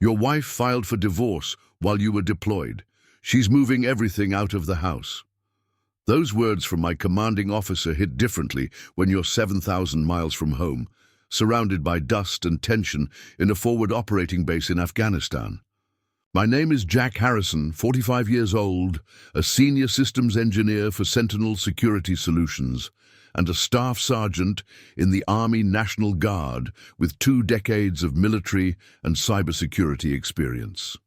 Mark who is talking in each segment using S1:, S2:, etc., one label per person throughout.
S1: Your wife filed for divorce while you were deployed. She's moving everything out of the house. Those words from my commanding officer hit differently when you're 7,000 miles from home, surrounded by dust and tension in a forward operating base in Afghanistan. My name is Jack Harrison, 45 years old, a senior systems engineer for Sentinel Security Solutions, and a staff sergeant in the Army National Guard with 2 decades of military and cybersecurity experience.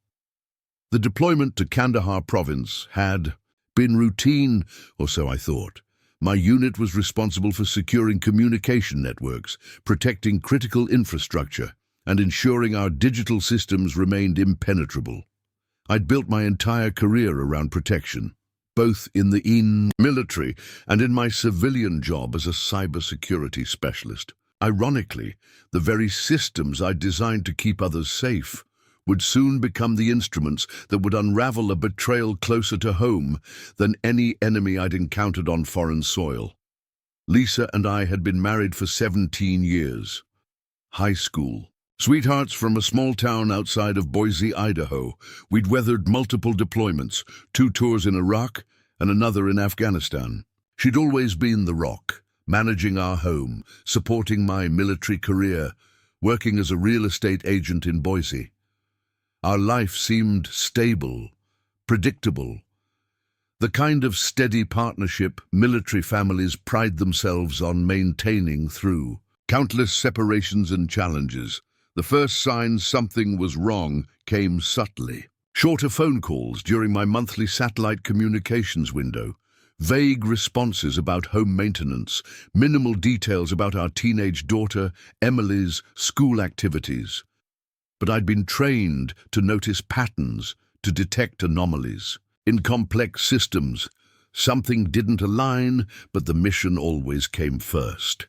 S1: The deployment to Kandahar province had been routine, or so I thought. My unit was responsible for securing communication networks, protecting critical infrastructure, and ensuring our digital systems remained impenetrable. I'd built my entire career around protection, both in the military and in my civilian job as a cybersecurity specialist. Ironically, the very systems I'd designed to keep others safe would soon become the instruments that would unravel a betrayal closer to home than any enemy I'd encountered on foreign soil. Lisa and I had been married for 17 years. High school. Sweethearts from a small town outside of Boise, Idaho. We'd weathered multiple deployments, 2 tours in Iraq and another in Afghanistan. She'd always been the rock, managing our home, supporting my military career, working as a real estate agent in Boise. Our life seemed stable, predictable. The kind of steady partnership military families pride themselves on maintaining through countless separations and challenges. The first signs something was wrong came subtly. Shorter phone calls during my monthly satellite communications window, vague responses about home maintenance, minimal details about our teenage daughter Emily's school activities. But I'd been trained to notice patterns, to detect anomalies. In complex systems, something didn't align, but the mission always came first.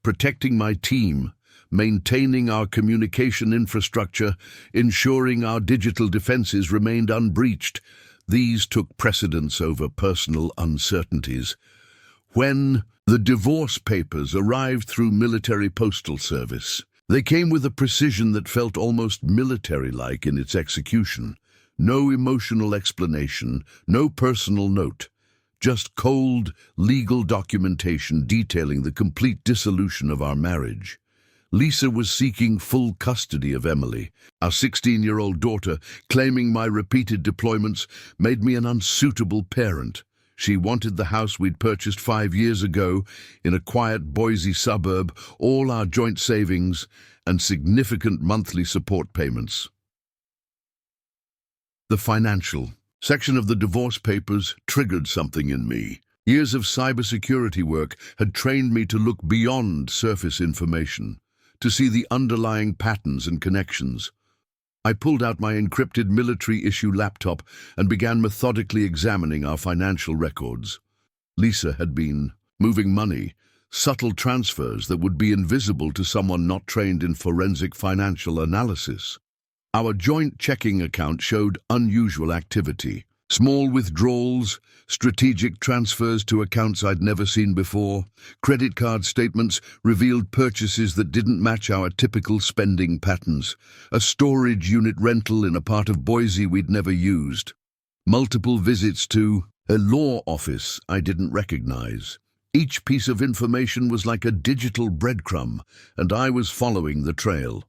S1: Protecting my team, maintaining our communication infrastructure, ensuring our digital defenses remained unbreached, these took precedence over personal uncertainties. When the divorce papers arrived through military postal service, they came with a precision that felt almost military-like in its execution. No emotional explanation, no personal note, just cold, legal documentation detailing the complete dissolution of our marriage. Lisa was seeking full custody of Emily, our 16-year-old daughter. Claiming my repeated deployments made me an unsuitable parent. She wanted the house we'd purchased 5 years ago in a quiet Boise suburb, all our joint savings, and significant monthly support payments. The financial section of the divorce papers triggered something in me. Years of cybersecurity work had trained me to look beyond surface information, to see the underlying patterns and connections. I pulled out my encrypted military-issue laptop and began methodically examining our financial records. Lisa had been moving money, subtle transfers that would be invisible to someone not trained in forensic financial analysis. Our joint checking account showed unusual activity. Small withdrawals, strategic transfers to accounts I'd never seen before. Credit card statements revealed purchases that didn't match our typical spending patterns. A storage unit rental in a part of Boise we'd never used. Multiple visits to a law office I didn't recognize. Each piece of information was like a digital breadcrumb, and I was following the trail.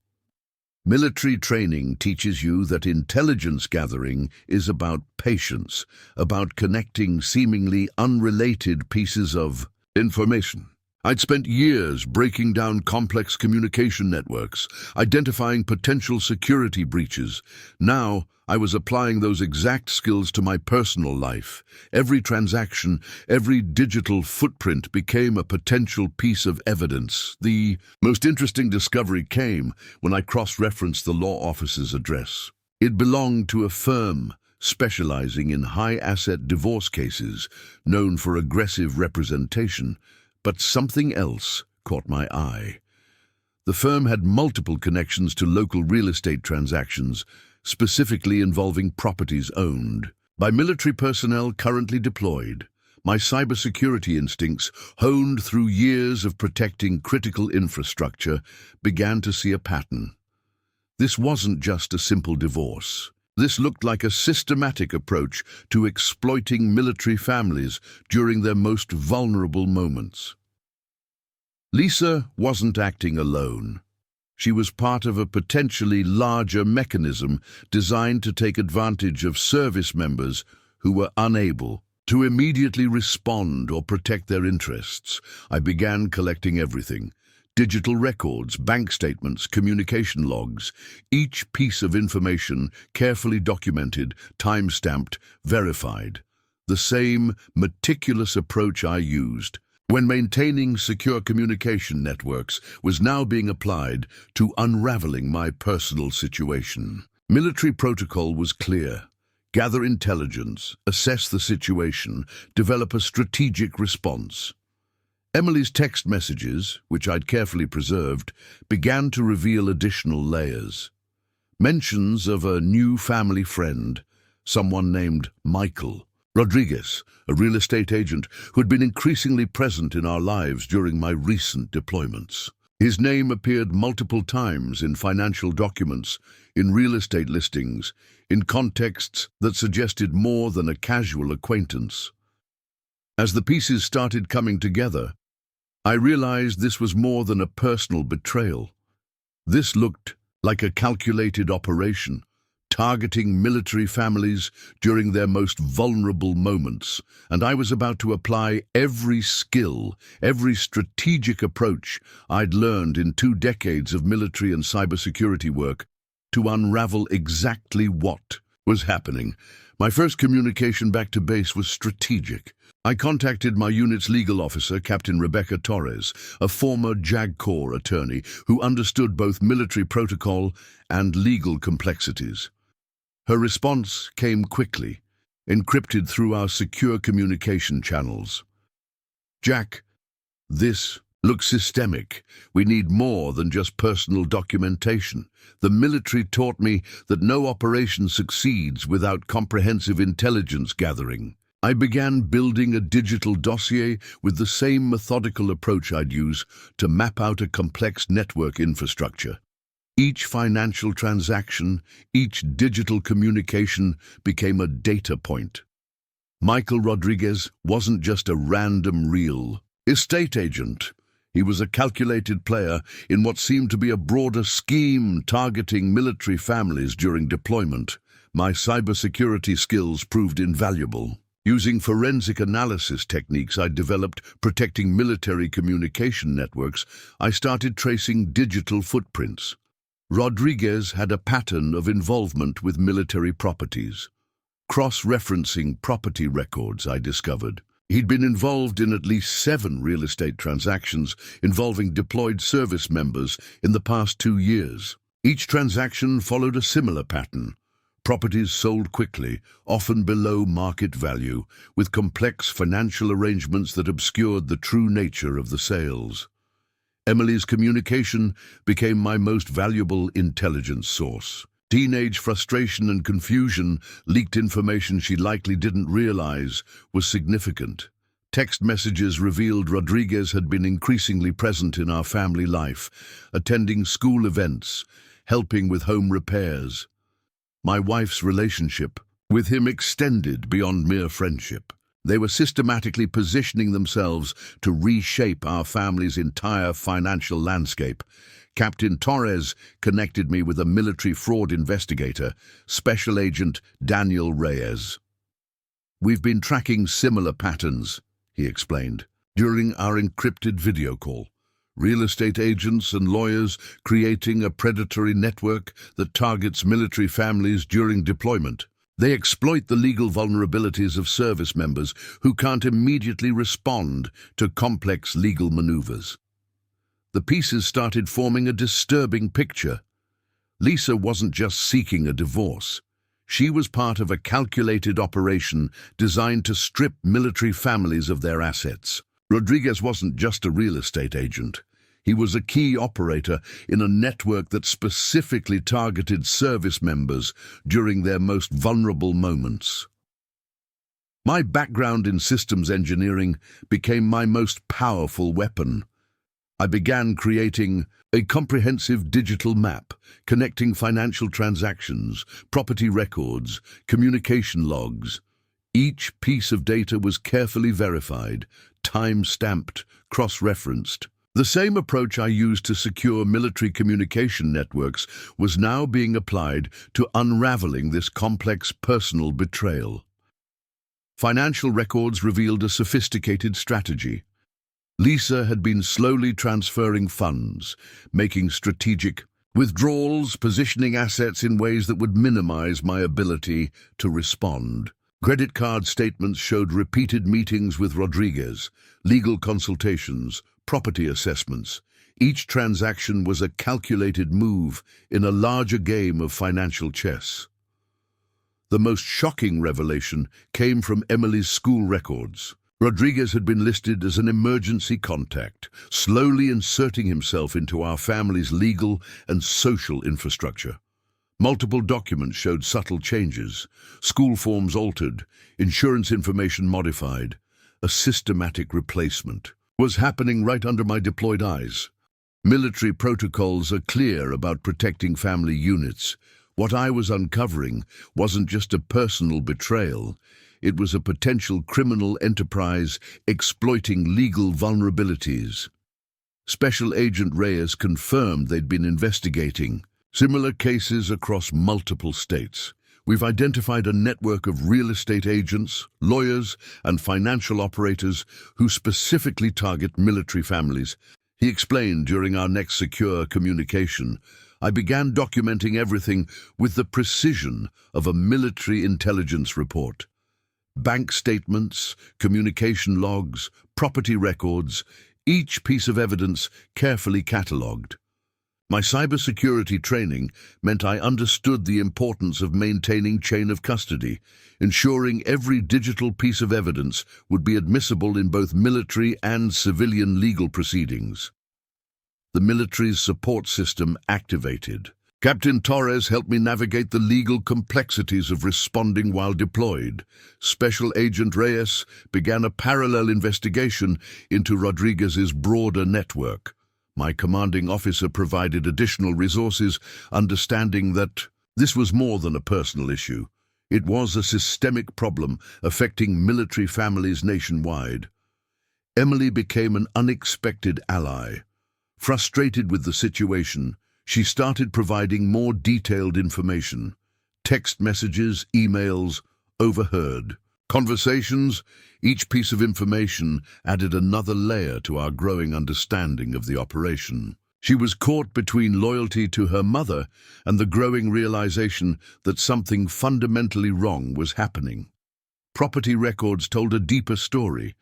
S1: Military training teaches you that intelligence gathering is about patience, about connecting seemingly unrelated pieces of information. I'd spent years breaking down complex communication networks, identifying potential security breaches. Now, I was applying those exact skills to my personal life. Every transaction, every digital footprint became a potential piece of evidence. The most interesting discovery came when I cross-referenced the law office's address. It belonged to a firm specializing in high-asset divorce cases, known for aggressive representation, but something else caught my eye. The firm had multiple connections to local real estate transactions, specifically involving properties owned by military personnel currently deployed. My cybersecurity instincts, honed through years of protecting critical infrastructure, began to see a pattern. This wasn't just a simple divorce. This looked like a systematic approach to exploiting military families during their most vulnerable moments. Lisa wasn't acting alone. She was part of a potentially larger mechanism designed to take advantage of service members who were unable to immediately respond or protect their interests. I began collecting everything: digital records, bank statements, communication logs, each piece of information carefully documented, time-stamped, verified. The same meticulous approach I used when maintaining secure communication networks was now being applied to unraveling my personal situation. Military protocol was clear: gather intelligence, assess the situation, develop a strategic response. Emily's text messages, which I'd carefully preserved, began to reveal additional layers. Mentions of a new family friend, someone named Michael Rodriguez, a real estate agent who had been increasingly present in our lives during my recent deployments. His name appeared multiple times in financial documents, in real estate listings, in contexts that suggested more than a casual acquaintance. As the pieces started coming together, I realized this was more than a personal betrayal. This looked like a calculated operation, targeting military families during their most vulnerable moments, and I was about to apply every skill, every strategic approach I'd learned in 2 decades of military and cybersecurity work to unravel exactly what was happening. My first communication back to base was strategic. I contacted my unit's legal officer, Captain Rebecca Torres, a former JAG Corps attorney who understood both military protocol and legal complexities. Her response came quickly, encrypted through our secure communication channels. "Jack, this looks systemic. We need more than just personal documentation. The military taught me that no operation succeeds without comprehensive intelligence gathering." I began building a digital dossier with the same methodical approach I'd use to map out a complex network infrastructure. Each financial transaction, each digital communication became a data point. Michael Rodriguez wasn't just a random real estate agent. He was a calculated player in what seemed to be a broader scheme targeting military families during deployment. My cybersecurity skills proved invaluable. Using forensic analysis techniques I'd developed protecting military communication networks, I started tracing digital footprints. Rodriguez had a pattern of involvement with military properties. Cross-referencing property records, I discovered. He'd been involved in at least 7 real estate transactions involving deployed service members in the past 2 years. Each transaction followed a similar pattern. Properties sold quickly, often below market value, with complex financial arrangements that obscured the true nature of the sales. Emily's communication became my most valuable intelligence source. Teenage frustration and confusion leaked information she likely didn't realize was significant. Text messages revealed Rodriguez had been increasingly present in our family life, attending school events, helping with home repairs. My wife's relationship with him extended beyond mere friendship. They were systematically positioning themselves to reshape our family's entire financial landscape. Captain Torres connected me with a military fraud investigator, Special Agent Daniel Reyes. "We've been tracking similar patterns," he explained, "during our encrypted video call. Real estate agents and lawyers creating a predatory network that targets military families during deployment. They exploit the legal vulnerabilities of service members who can't immediately respond to complex legal maneuvers." The pieces started forming a disturbing picture. Lisa wasn't just seeking a divorce. She was part of a calculated operation designed to strip military families of their assets. Rodriguez wasn't just a real estate agent. He was a key operator in a network that specifically targeted service members during their most vulnerable moments. My background in systems engineering became my most powerful weapon. I began creating a comprehensive digital map connecting financial transactions, property records, communication logs. Each piece of data was carefully verified, time-stamped, cross-referenced. The same approach I used to secure military communication networks was now being applied to unraveling this complex personal betrayal. Financial records revealed a sophisticated strategy. Lisa had been slowly transferring funds, making strategic withdrawals, positioning assets in ways that would minimize my ability to respond. Credit card statements showed repeated meetings with Rodriguez, legal consultations, property assessments. Each transaction was a calculated move in a larger game of financial chess. The most shocking revelation came from Emily's school records. Rodriguez had been listed as an emergency contact, slowly inserting himself into our family's legal and social infrastructure. Multiple documents showed subtle changes, school forms altered, insurance information modified. A systematic replacement was happening right under my deployed eyes. Military protocols are clear about protecting family units. What I was uncovering wasn't just a personal betrayal. It was a potential criminal enterprise exploiting legal vulnerabilities. Special Agent Reyes confirmed they'd been investigating similar cases across multiple states. We've identified a network of real estate agents, lawyers, and financial operators who specifically target military families. He explained during our next secure communication. I began documenting everything with the precision of a military intelligence report. Bank statements, communication logs, property records, each piece of evidence carefully catalogued. My cybersecurity training meant I understood the importance of maintaining chain of custody, ensuring every digital piece of evidence would be admissible in both military and civilian legal proceedings. The military's support system activated. Captain Torres helped me navigate the legal complexities of responding while deployed. Special Agent Reyes began a parallel investigation into Rodriguez's broader network. My commanding officer provided additional resources, understanding that this was more than a personal issue. It was a systemic problem affecting military families nationwide. Emily became an unexpected ally. Frustrated with the situation, she started providing more detailed information. Text messages, emails, overheard conversations. Each piece of information added another layer to our growing understanding of the operation. She was caught between loyalty to her mother and the growing realization that something fundamentally wrong was happening. Property records told a deeper story.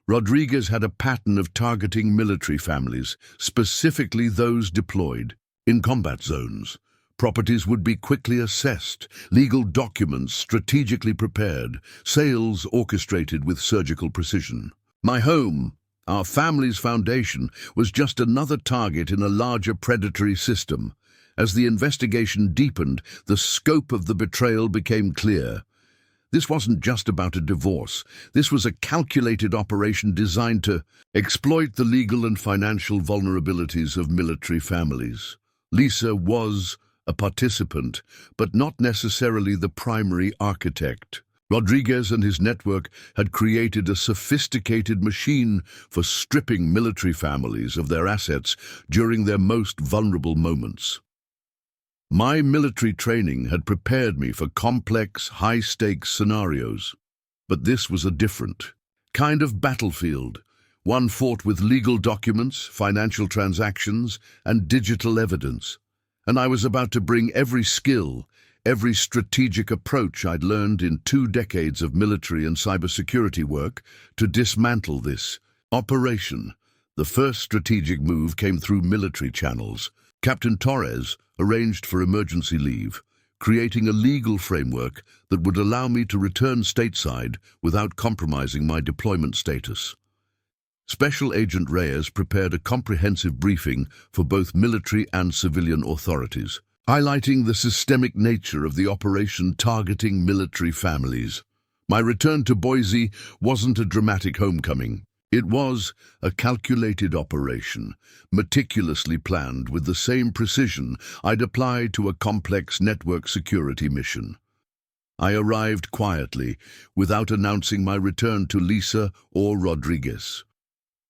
S1: Rodriguez had a pattern of targeting military families, specifically those deployed in combat zones. Properties would be quickly assessed, legal documents strategically prepared, sales orchestrated with surgical precision. My home, our family's foundation, was just another target in a larger predatory system. As the investigation deepened, the scope of the betrayal became clear. This wasn't just about a divorce. This was a calculated operation designed to exploit the legal and financial vulnerabilities of military families. Lisa was a participant, but not necessarily the primary architect. Rodriguez and his network had created a sophisticated machine for stripping military families of their assets during their most vulnerable moments. My military training had prepared me for complex, high-stakes scenarios, but this was a different kind of battlefield, one fought with legal documents, financial transactions, and digital evidence. And I was about to bring every skill, every strategic approach I'd learned in 2 decades of military and cybersecurity work to dismantle this operation. The first strategic move came through military channels. Captain Torres arranged for emergency leave, creating a legal framework that would allow me to return stateside without compromising my deployment status. Special Agent Reyes prepared a comprehensive briefing for both military and civilian authorities, highlighting the systemic nature of the operation targeting military families. My return to Boise wasn't a dramatic homecoming. It was a calculated operation, meticulously planned with the same precision I'd apply to a complex network security mission. I arrived quietly, without announcing my return to Lisa or Rodriguez.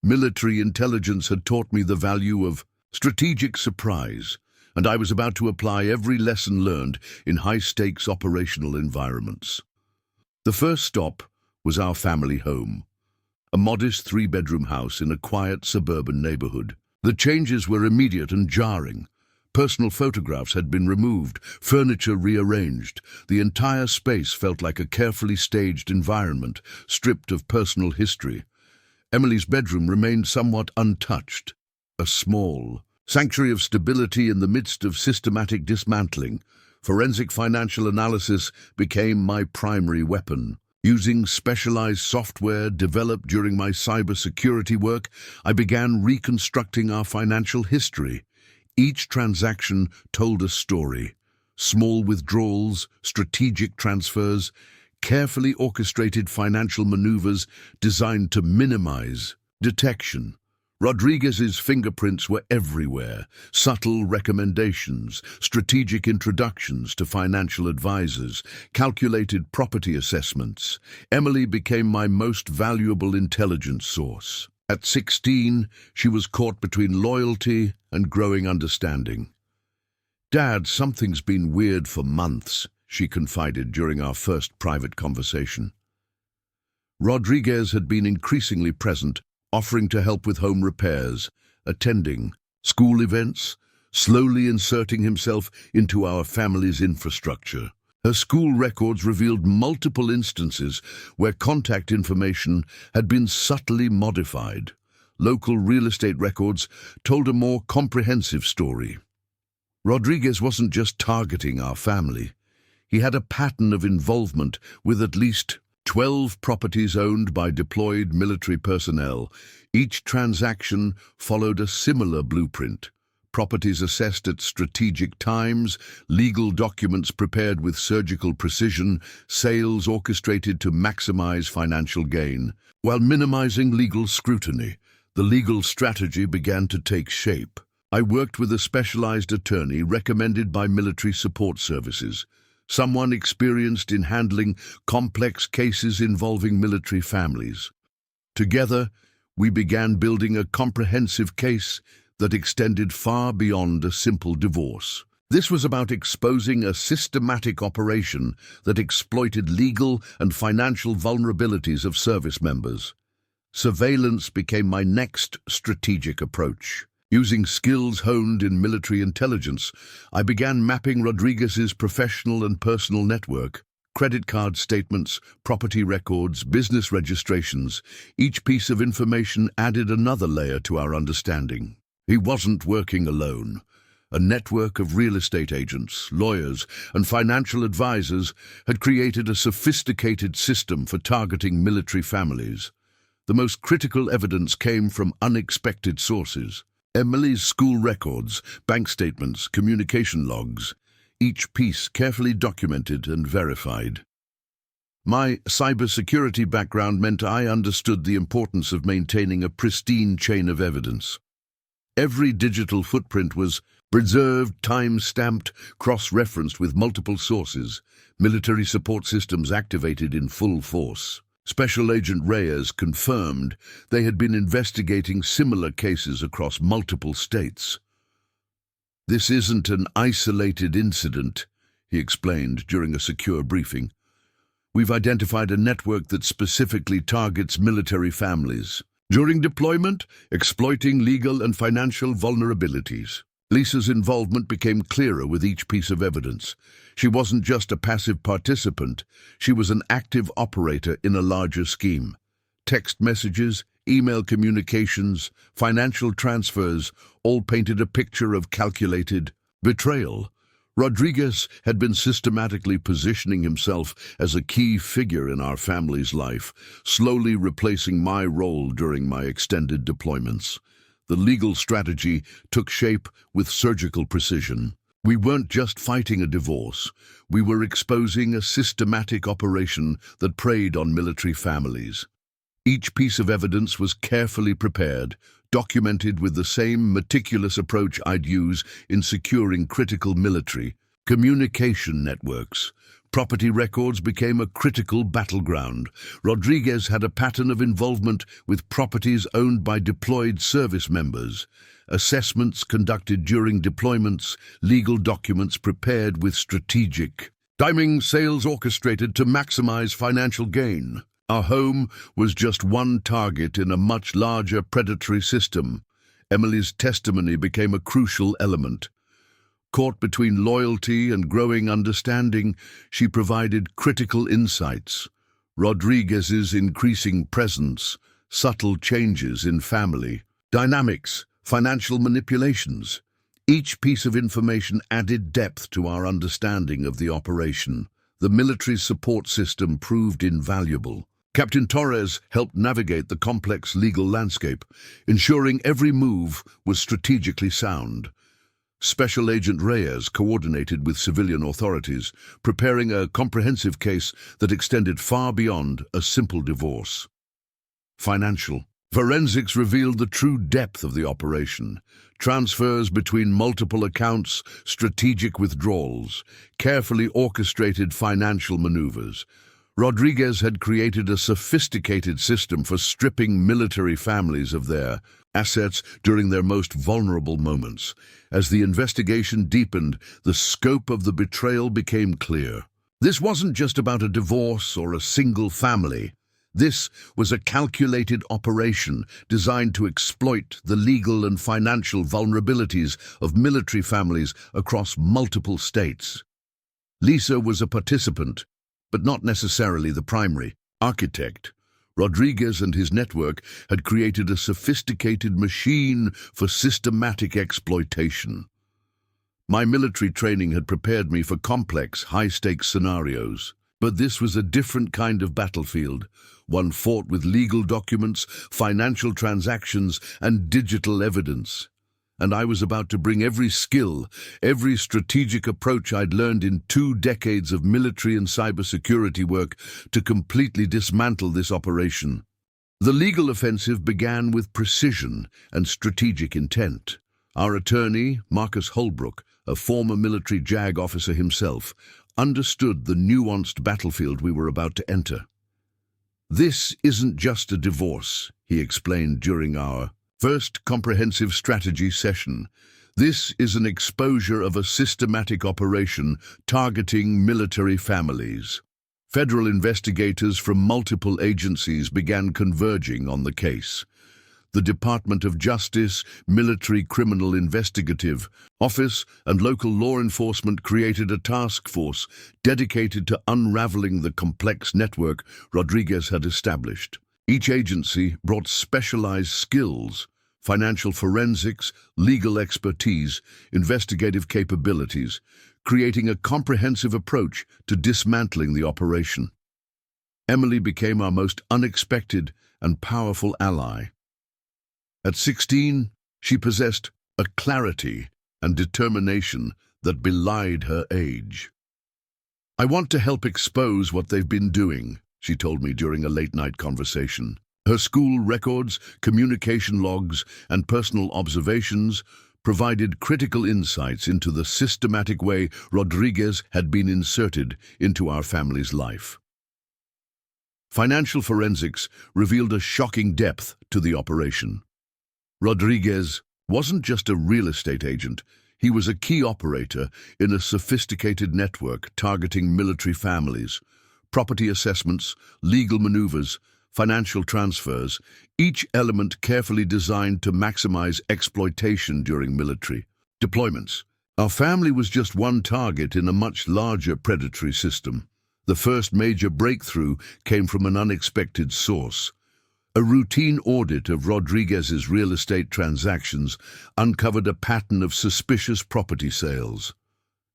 S1: Military intelligence had taught me the value of strategic surprise, and I was about to apply every lesson learned in high-stakes operational environments. The first stop was our family home, a modest three-bedroom house in a quiet suburban neighborhood. The changes were immediate and jarring. Personal photographs had been removed, furniture rearranged. The entire space felt like a carefully staged environment, stripped of personal history. Emily's bedroom remained somewhat untouched, a small sanctuary of stability in the midst of systematic dismantling. Forensic financial analysis became my primary weapon. Using specialized software developed during my cybersecurity work, I began reconstructing our financial history. Each transaction told a story. Small withdrawals, strategic transfers, carefully orchestrated financial maneuvers designed to minimize detection. Rodriguez's fingerprints were everywhere, subtle recommendations, strategic introductions to financial advisors, calculated property assessments. Emily became my most valuable intelligence source. At 16, she was caught between loyalty and growing understanding. "Dad, something's been weird for months," she confided during our first private conversation. Rodriguez had been increasingly present, offering to help with home repairs, attending school events, slowly inserting himself into our family's infrastructure. Her school records revealed multiple instances where contact information had been subtly modified. Local real estate records told a more comprehensive story. Rodriguez wasn't just targeting our family. He had a pattern of involvement with at least 12 properties owned by deployed military personnel. Each transaction followed a similar blueprint. Properties assessed at strategic times, legal documents prepared with surgical precision, sales orchestrated to maximize financial gain. While minimizing legal scrutiny, the legal strategy began to take shape. I worked with a specialized attorney recommended by military support services, someone experienced in handling complex cases involving military families. Together, we began building a comprehensive case that extended far beyond a simple divorce. This was about exposing a systematic operation that exploited legal and financial vulnerabilities of service members. Surveillance became my next strategic approach. Using skills honed in military intelligence, I began mapping Rodriguez's professional and personal network. Credit card statements, property records, business registrations. Each piece of information added another layer to our understanding. He wasn't working alone. A network of real estate agents, lawyers, and financial advisors had created a sophisticated system for targeting military families. The most critical evidence came from unexpected sources. Emily's school records, bank statements, communication logs, each piece carefully documented and verified. My cybersecurity background meant I understood the importance of maintaining a pristine chain of evidence. Every digital footprint was preserved, time-stamped, cross-referenced with multiple sources, military support systems activated in full force. Special Agent Reyes confirmed they had been investigating similar cases across multiple states. "This isn't an isolated incident," he explained during a secure briefing. "We've identified a network that specifically targets military families. During deployment, exploiting legal and financial vulnerabilities." Lisa's involvement became clearer with each piece of evidence. She wasn't just a passive participant, she was an active operator in a larger scheme. Text messages, email communications, financial transfers all painted a picture of calculated betrayal. Rodriguez had been systematically positioning himself as a key figure in our family's life, slowly replacing my role during my extended deployments. The legal strategy took shape with surgical precision. We weren't just fighting a divorce, we were exposing a systematic operation that preyed on military families. Each piece of evidence was carefully prepared, documented with the same meticulous approach I'd use in securing critical military communication networks. Property records became a critical battleground. Rodriguez had a pattern of involvement with properties owned by deployed service members, assessments conducted during deployments, legal documents prepared with strategic timing, sales orchestrated to maximize financial gain. Our home was just one target in a much larger predatory system. Emily's testimony became a crucial element. Caught between loyalty and growing understanding, she provided critical insights. Rodriguez's increasing presence, subtle changes in family dynamics, financial manipulations. Each piece of information added depth to our understanding of the operation. The military support system proved invaluable. Captain Torres helped navigate the complex legal landscape, ensuring every move was strategically sound. Special Agent Reyes coordinated with civilian authorities, preparing a comprehensive case that extended far beyond a simple divorce. Financial forensics revealed the true depth of the operation. Transfers between multiple accounts, strategic withdrawals, carefully orchestrated financial maneuvers. Rodriguez had created a sophisticated system for stripping military families of their assets during their most vulnerable moments. As the investigation deepened, the scope of the betrayal became clear. This wasn't just about a divorce or a single family. This was a calculated operation designed to exploit the legal and financial vulnerabilities of military families across multiple states. Lisa was a participant, but not necessarily the primary architect. Rodriguez and his network had created a sophisticated machine for systematic exploitation. My military training had prepared me for complex, high-stakes scenarios. But this was a different kind of battlefield, one fought with legal documents, financial transactions, and digital evidence. And I was about to bring every skill, every strategic approach I'd learned in 2 decades of military and cybersecurity work to completely dismantle this operation. The legal offensive began with precision and strategic intent. Our attorney, Marcus Holbrook, a former military JAG officer himself, understood the nuanced battlefield we were about to enter. "This isn't just a divorce," he explained during our first comprehensive strategy session. "This is an exposure of a systematic operation targeting military families." Federal investigators from multiple agencies began converging on the case. The Department of Justice, Military Criminal Investigative Office, and local law enforcement created a task force dedicated to unraveling the complex network Rodriguez had established. Each agency brought specialized skills: financial forensics, legal expertise, investigative capabilities, creating a comprehensive approach to dismantling the operation. Emily became our most unexpected and powerful ally. At 16, she possessed a clarity and determination that belied her age. "I want to help expose what they've been doing," she told me during a late-night conversation. Her school records, communication logs, and personal observations provided critical insights into the systematic way Rodriguez had been inserted into our family's life. Financial forensics revealed a shocking depth to the operation. Rodriguez wasn't just a real estate agent, he was a key operator in a sophisticated network targeting military families. Property assessments, legal maneuvers, financial transfers, each element carefully designed to maximize exploitation during military deployments. Our family was just one target in a much larger predatory system. The first major breakthrough came from an unexpected source. A routine audit of Rodriguez's real estate transactions uncovered a pattern of suspicious property sales.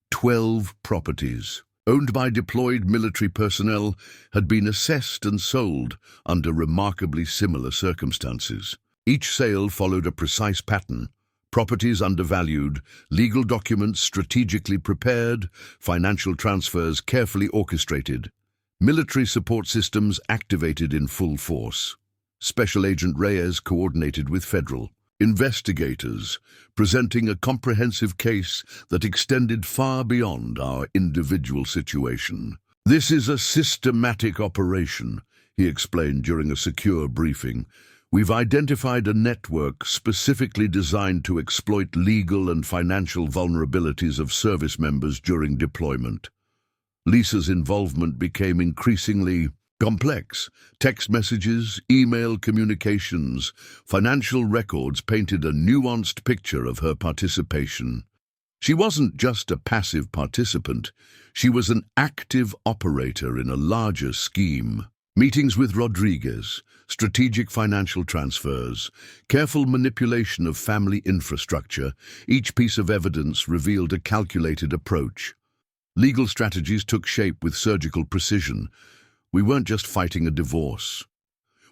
S1: 12 properties, owned by deployed military personnel, had been assessed and sold under remarkably similar circumstances. Each sale followed a precise pattern: properties undervalued, legal documents strategically prepared, financial transfers carefully orchestrated, military support systems activated in full force. Special Agent Reyes coordinated with federal investigators, presenting a comprehensive case that extended far beyond our individual situation. "This is a systematic operation," he explained during a secure briefing. "We've identified a network specifically designed to exploit legal and financial vulnerabilities of service members during deployment." Lisa's involvement became increasingly complex. Text messages, email communications, financial records painted a nuanced picture of her participation. She wasn't just a passive participant, she was an active operator in a larger scheme. Meetings with Rodriguez, strategic financial transfers, careful manipulation of family infrastructure, each piece of evidence revealed a calculated approach. Legal strategies took shape with surgical precision. We weren't just fighting a divorce.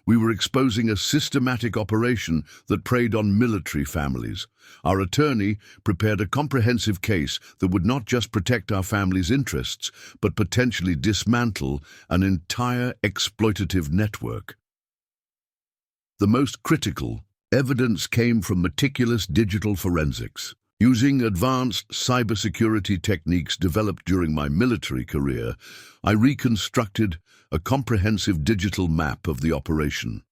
S1: We were exposing a systematic operation that preyed on military families. Our attorney prepared a comprehensive case that would not just protect our family's interests, but potentially dismantle an entire exploitative network. The most critical evidence came from meticulous digital forensics. Using advanced cybersecurity techniques developed during my military career, I reconstructed a comprehensive digital map of the operation.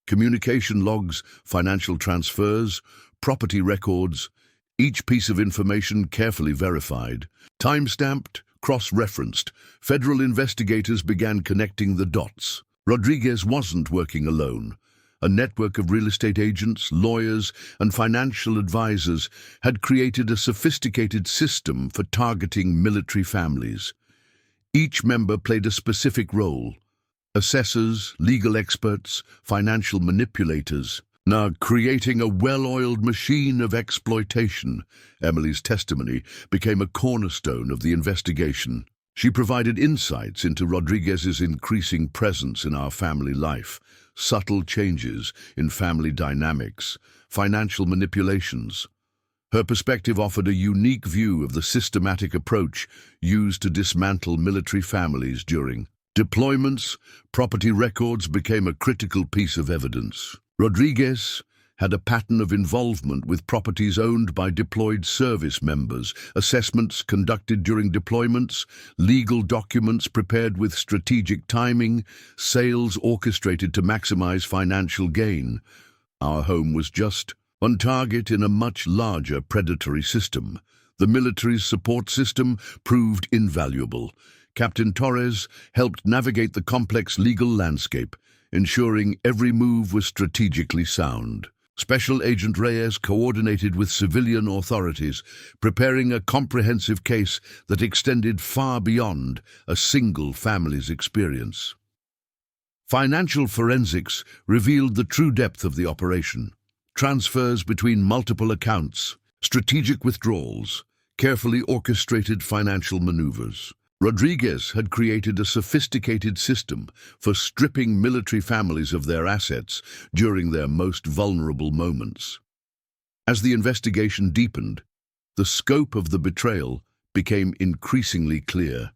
S1: Communication logs, financial transfers, property records, each piece of information carefully verified, time-stamped, cross-referenced. Federal investigators began connecting the dots. Rodriguez wasn't working alone. A network of real estate agents, lawyers, and financial advisors had created a sophisticated system for targeting military families. Each member played a specific role: assessors, legal experts, financial manipulators. Now, creating a well-oiled machine of exploitation. Emily's testimony became a cornerstone of the investigation. She provided insights into Rodriguez's increasing presence in our family life, subtle changes in family dynamics, financial manipulations. Her perspective offered a unique view of the systematic approach used to dismantle military families during deployments. Property records became a critical piece of evidence. Rodriguez had a pattern of involvement with properties owned by deployed service members, assessments conducted during deployments, legal documents prepared with strategic timing, sales orchestrated to maximize financial gain. Our home was just one target in a much larger predatory system. The military's support system proved invaluable. Captain Torres helped navigate the complex legal landscape, ensuring every move was strategically sound. Special Agent Reyes coordinated with civilian authorities, preparing a comprehensive case that extended far beyond a single family's experience. Financial forensics revealed the true depth of the operation. Transfers between multiple accounts, strategic withdrawals, carefully orchestrated financial maneuvers. Rodriguez had created a sophisticated system for stripping military families of their assets during their most vulnerable moments. As the investigation deepened, the scope of the betrayal became increasingly clear.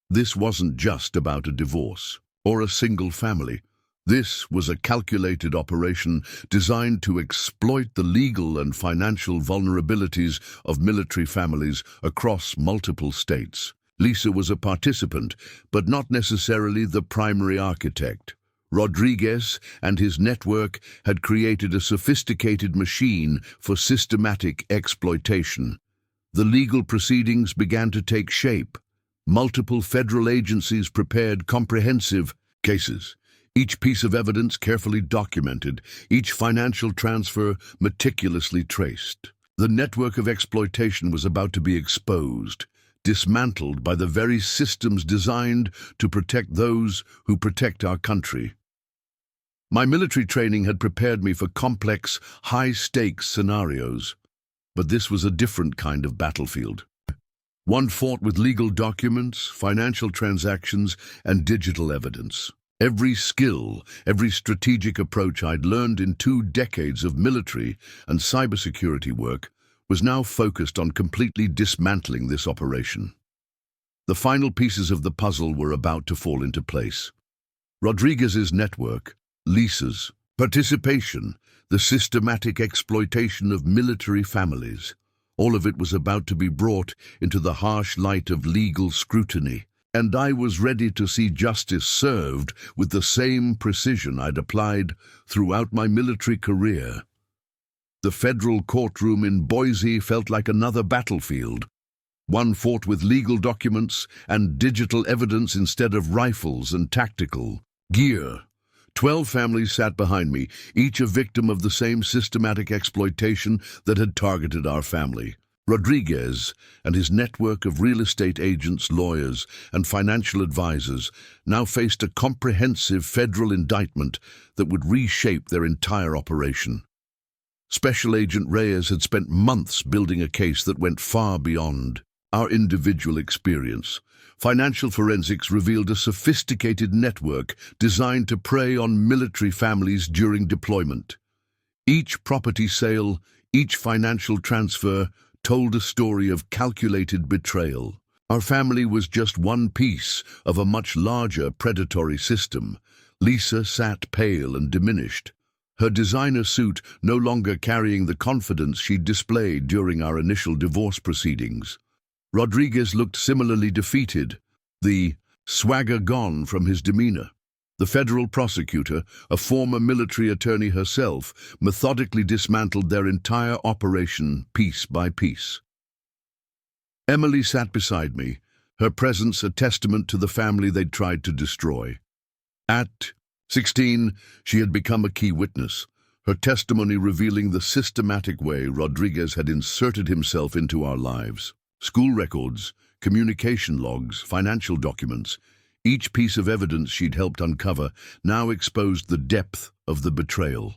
S1: This wasn't just about a divorce or a single family. This was a calculated operation designed to exploit the legal and financial vulnerabilities of military families across multiple states. Lisa was a participant, but not necessarily the primary architect. Rodriguez and his network had created a sophisticated machine for systematic exploitation. The legal proceedings began to take shape. Multiple federal agencies prepared comprehensive cases, each piece of evidence carefully documented, each financial transfer meticulously traced. The network of exploitation was about to be exposed, dismantled by the very systems designed to protect those who protect our country. My military training had prepared me for complex, high-stakes scenarios, but this was a different kind of battlefield. One fought with legal documents, financial transactions, and digital evidence. Every skill, every strategic approach I'd learned in 2 decades of military and cybersecurity work was now focused on completely dismantling this operation. The final pieces of the puzzle were about to fall into place. Rodriguez's network, leases, participation, the systematic exploitation of military families. All of it was about to be brought into the harsh light of legal scrutiny, and I was ready to see justice served with the same precision I'd applied throughout my military career. The federal courtroom in Boise felt like another battlefield, one fought with legal documents and digital evidence instead of rifles and tactical gear. 12 families sat behind me, each a victim of the same systematic exploitation that had targeted our family. Rodriguez and his network of real estate agents, lawyers, and financial advisors now faced a comprehensive federal indictment that would reshape their entire operation. Special Agent Reyes had spent months building a case that went far beyond our individual experience. Financial forensics revealed a sophisticated network designed to prey on military families during deployment. Each property sale, each financial transfer told a story of calculated betrayal. Our family was just one piece of a much larger predatory system. Lisa sat pale and diminished, her designer suit no longer carrying the confidence she'd displayed during our initial divorce proceedings. Rodriguez looked similarly defeated, the swagger gone from his demeanor. The federal prosecutor, a former military attorney herself, methodically dismantled their entire operation piece by piece. Emily sat beside me, her presence a testament to the family they'd tried to destroy. At 16, she had become a key witness, her testimony revealing the systematic way Rodriguez had inserted himself into our lives. School records, communication logs, financial documents, each piece of evidence she'd helped uncover now exposed the depth of the betrayal.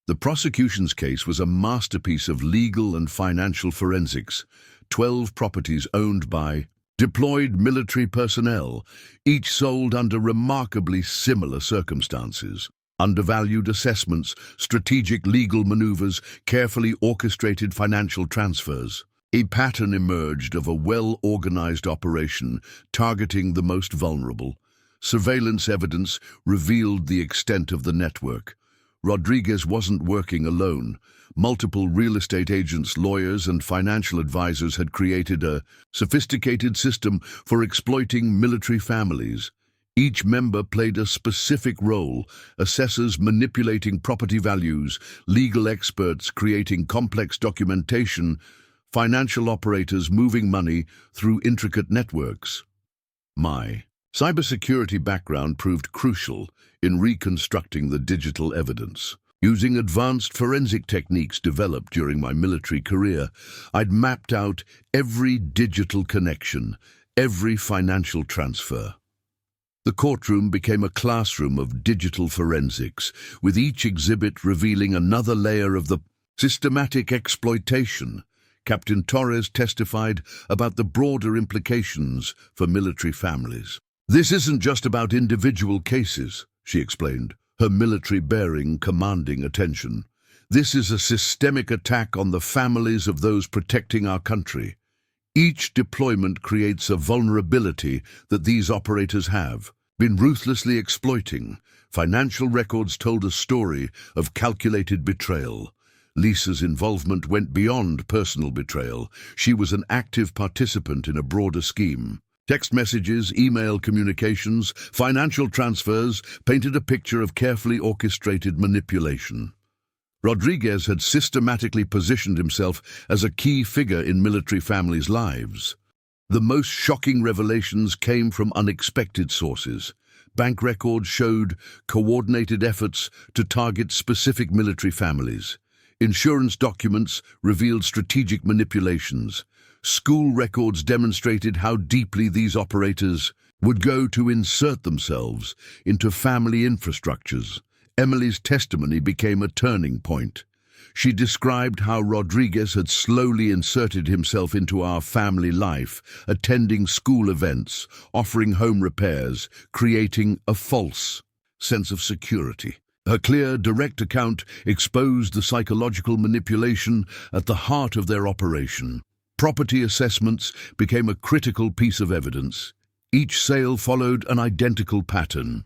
S1: The prosecution's case was a masterpiece of legal and financial forensics. 12 properties owned by deployed military personnel, each sold under remarkably similar circumstances. Undervalued assessments, strategic legal maneuvers, carefully orchestrated financial transfers. A pattern emerged of a well-organized operation targeting the most vulnerable. Surveillance evidence revealed the extent of the network. Rodriguez wasn't working alone. Multiple real estate agents, lawyers, and financial advisors had created a sophisticated system for exploiting military families. Each member played a specific role: assessors manipulating property values, legal experts creating complex documentation, financial operators moving money through intricate networks. My cybersecurity background proved crucial in reconstructing the digital evidence. Using advanced forensic techniques developed during my military career, I'd mapped out every digital connection, every financial transfer. The courtroom became a classroom of digital forensics, with each exhibit revealing another layer of the systematic exploitation. Captain Torres testified about the broader implications for military families. "This isn't just about individual cases," she explained, her military bearing commanding attention. "This is a systemic attack on the families of those protecting our country. Each deployment creates a vulnerability that these operators have been ruthlessly exploiting." Financial records told a story of calculated betrayal. Lisa's involvement went beyond personal betrayal. She was an active participant in a broader scheme. Text messages, email communications, financial transfers painted a picture of carefully orchestrated manipulation. Rodriguez had systematically positioned himself as a key figure in military families' lives. The most shocking revelations came from unexpected sources. Bank records showed coordinated efforts to target specific military families. Insurance documents revealed strategic manipulations. School records demonstrated how deeply these operators would go to insert themselves into family infrastructures. Emily's testimony became a turning point. She described how Rodriguez had slowly inserted himself into our family life, attending school events, offering home repairs, creating a false sense of security. Her clear, direct account exposed the psychological manipulation at the heart of their operation. Property assessments became a critical piece of evidence. Each sale followed an identical pattern.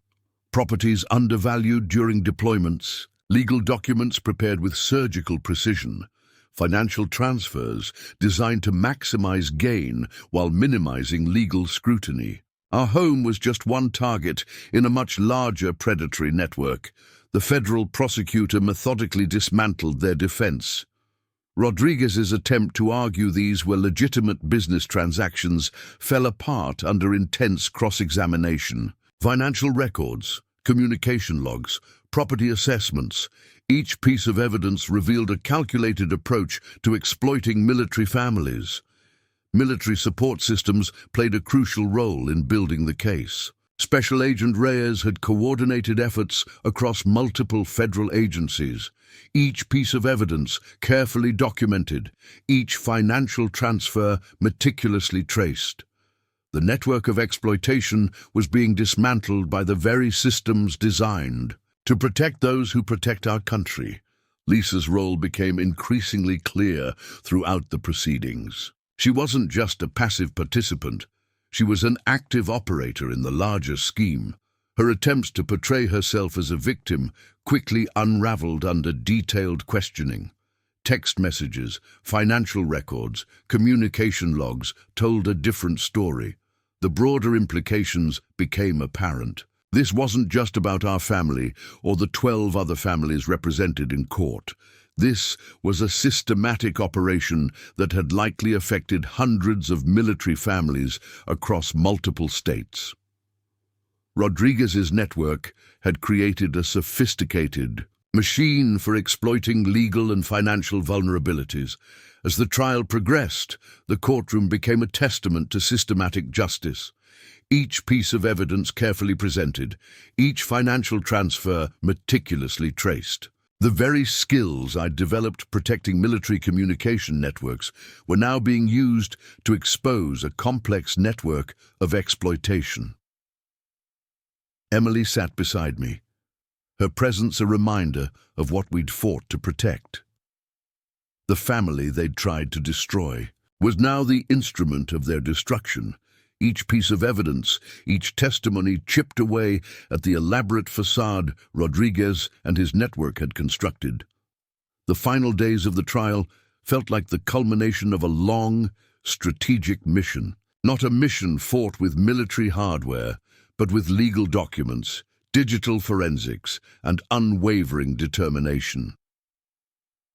S1: properties undervalued during deployments, legal documents prepared with surgical precision, financial transfers designed to maximize gain while minimizing legal scrutiny. Our home was just one target in a much larger predatory network. The federal prosecutor methodically dismantled their defense. Rodriguez's attempt to argue these were legitimate business transactions fell apart under intense cross-examination. Financial records, communication logs, property assessments, each piece of evidence revealed a calculated approach to exploiting military families. Military support systems played a crucial role in building the case. Special Agent Reyes had coordinated efforts across multiple federal agencies, each piece of evidence carefully documented, each financial transfer meticulously traced. The network of exploitation was being dismantled by the very systems designed to protect those who protect our country. Lisa's role became increasingly clear throughout the proceedings. She wasn't just a passive participant. She was an active operator in the larger scheme. Her attempts to portray herself as a victim quickly unraveled under detailed questioning. Text messages, financial records, communication logs told a different story. The broader implications became apparent. This wasn't just about our family or the 12 other families represented in court. This was a systematic operation that had likely affected hundreds of military families across multiple states. Rodriguez's network had created a sophisticated machine for exploiting legal and financial vulnerabilities. As the trial progressed, the courtroom became a testament to systematic justice. Each piece of evidence carefully presented, each financial transfer meticulously traced. The very skills I'd developed protecting military communication networks were now being used to expose a complex network of exploitation. Emily sat beside me, her presence a reminder of what we'd fought to protect. The family they'd tried to destroy was now the instrument of their destruction. Each piece of evidence, each testimony chipped away at the elaborate facade Rodriguez and his network had constructed. The final days of the trial felt like the culmination of a long, strategic mission. Not a mission fought with military hardware, but with legal documents, digital forensics, and unwavering determination.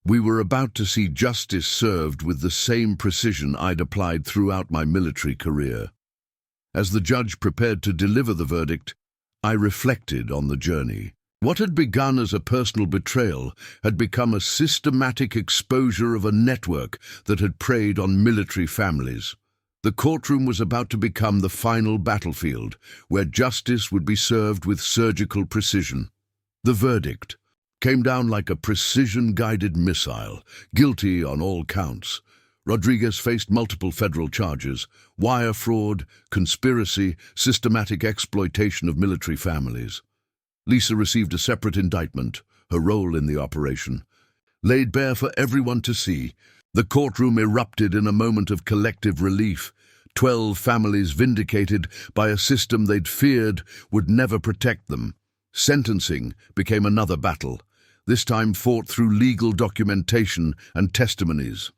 S1: We were about to see justice served with the same precision I'd applied throughout my military career. As the judge prepared to deliver the verdict, I reflected on the journey. What had begun as a personal betrayal had become a systematic exposure of a network that had preyed on military families. The courtroom was about to become the final battlefield, where justice would be served with surgical precision. The verdict came down like a precision-guided missile, guilty on all counts. Rodriguez faced multiple federal charges: wire fraud, conspiracy, systematic exploitation of military families. Lisa received a separate indictment, her role in the operation, laid bare for everyone to see. The courtroom erupted in a moment of collective relief. 12 families vindicated by a system they'd feared would never protect them. Sentencing became another battle, this time fought through legal documentation and testimonies.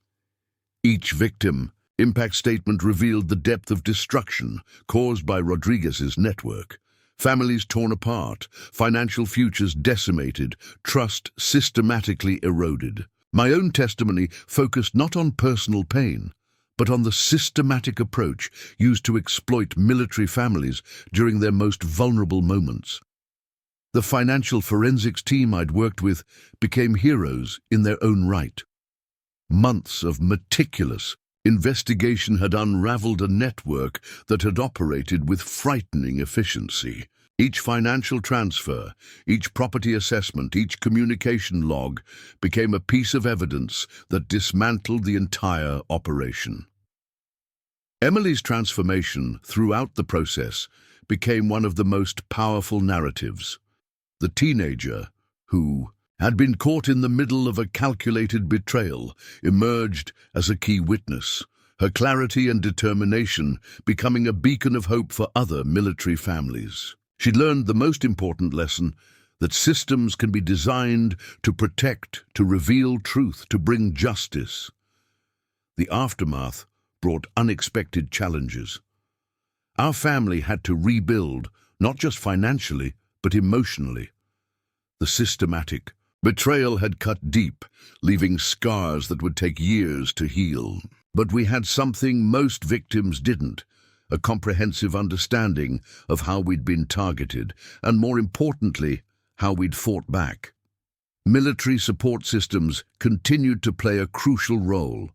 S1: Each victim impact statement revealed the depth of destruction caused by Rodriguez's network. Families torn apart, financial futures decimated, trust systematically eroded. My own testimony focused not on personal pain, but on the systematic approach used to exploit military families during their most vulnerable moments. The financial forensics team I'd worked with became heroes in their own right. Months of meticulous investigation had unraveled a network that had operated with frightening efficiency. Each financial transfer, each property assessment, each communication log became a piece of evidence that dismantled the entire operation. Emily's transformation throughout the process became one of the most powerful narratives. The teenager who had been caught in the middle of a calculated betrayal emerged as a key witness, her clarity and determination becoming a beacon of hope for other military families. She learned the most important lesson, that systems can be designed to protect, to reveal truth, to bring justice. The aftermath brought unexpected challenges. Our family had to rebuild, not just financially, but emotionally. The systematic betrayal had cut deep, leaving scars that would take years to heal. But we had something most victims didn't, a comprehensive understanding of how we'd been targeted, and more importantly, how we'd fought back. Military support systems continued to play a crucial role.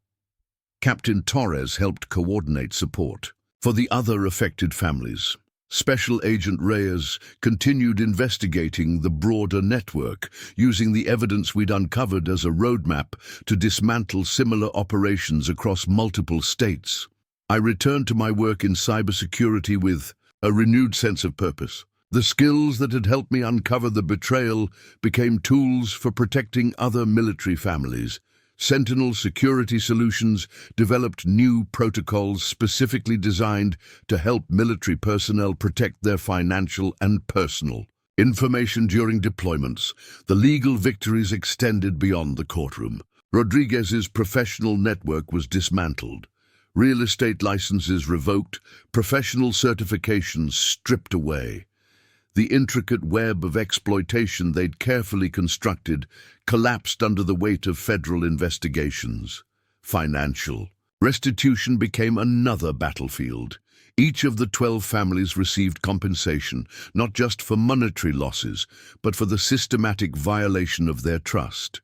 S1: Captain Torres helped coordinate support for the other affected families. Special Agent Reyes continued investigating the broader network, using the evidence we'd uncovered as a roadmap to dismantle similar operations across multiple states. I returned to my work in cybersecurity with a renewed sense of purpose. The skills that had helped me uncover the betrayal became tools for protecting other military families. Sentinel Security Solutions developed new protocols specifically designed to help military personnel protect their financial and personal information during deployments. The legal victories extended beyond the courtroom. Rodriguez's professional network was dismantled. Real estate licenses revoked, professional certifications stripped away. The intricate web of exploitation they'd carefully constructed collapsed under the weight of federal investigations. Financial restitution became another battlefield. Each of the 12 families received compensation, not just for monetary losses, but for the systematic violation of their trust.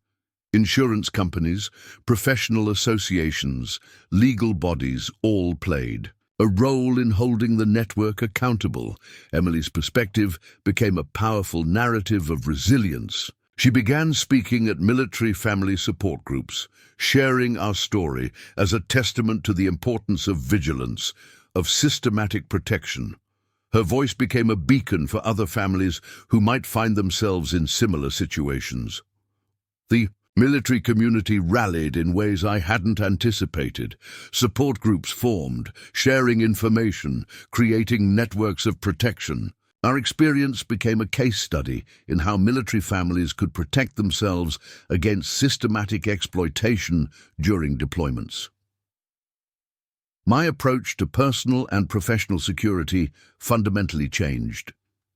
S1: Insurance companies, professional associations, legal bodies all played a role in holding the network accountable. Emily's perspective became a powerful narrative of resilience. She began speaking at military family support groups, sharing our story as a testament to the importance of vigilance, of systematic protection. Her voice became a beacon for other families who might find themselves in similar situations. The military community rallied in ways I hadn't anticipated. Support groups formed, sharing information, creating networks of protection. Our experience became a case study in how military families could protect themselves against systematic exploitation during deployments. My approach to personal and professional security fundamentally changed.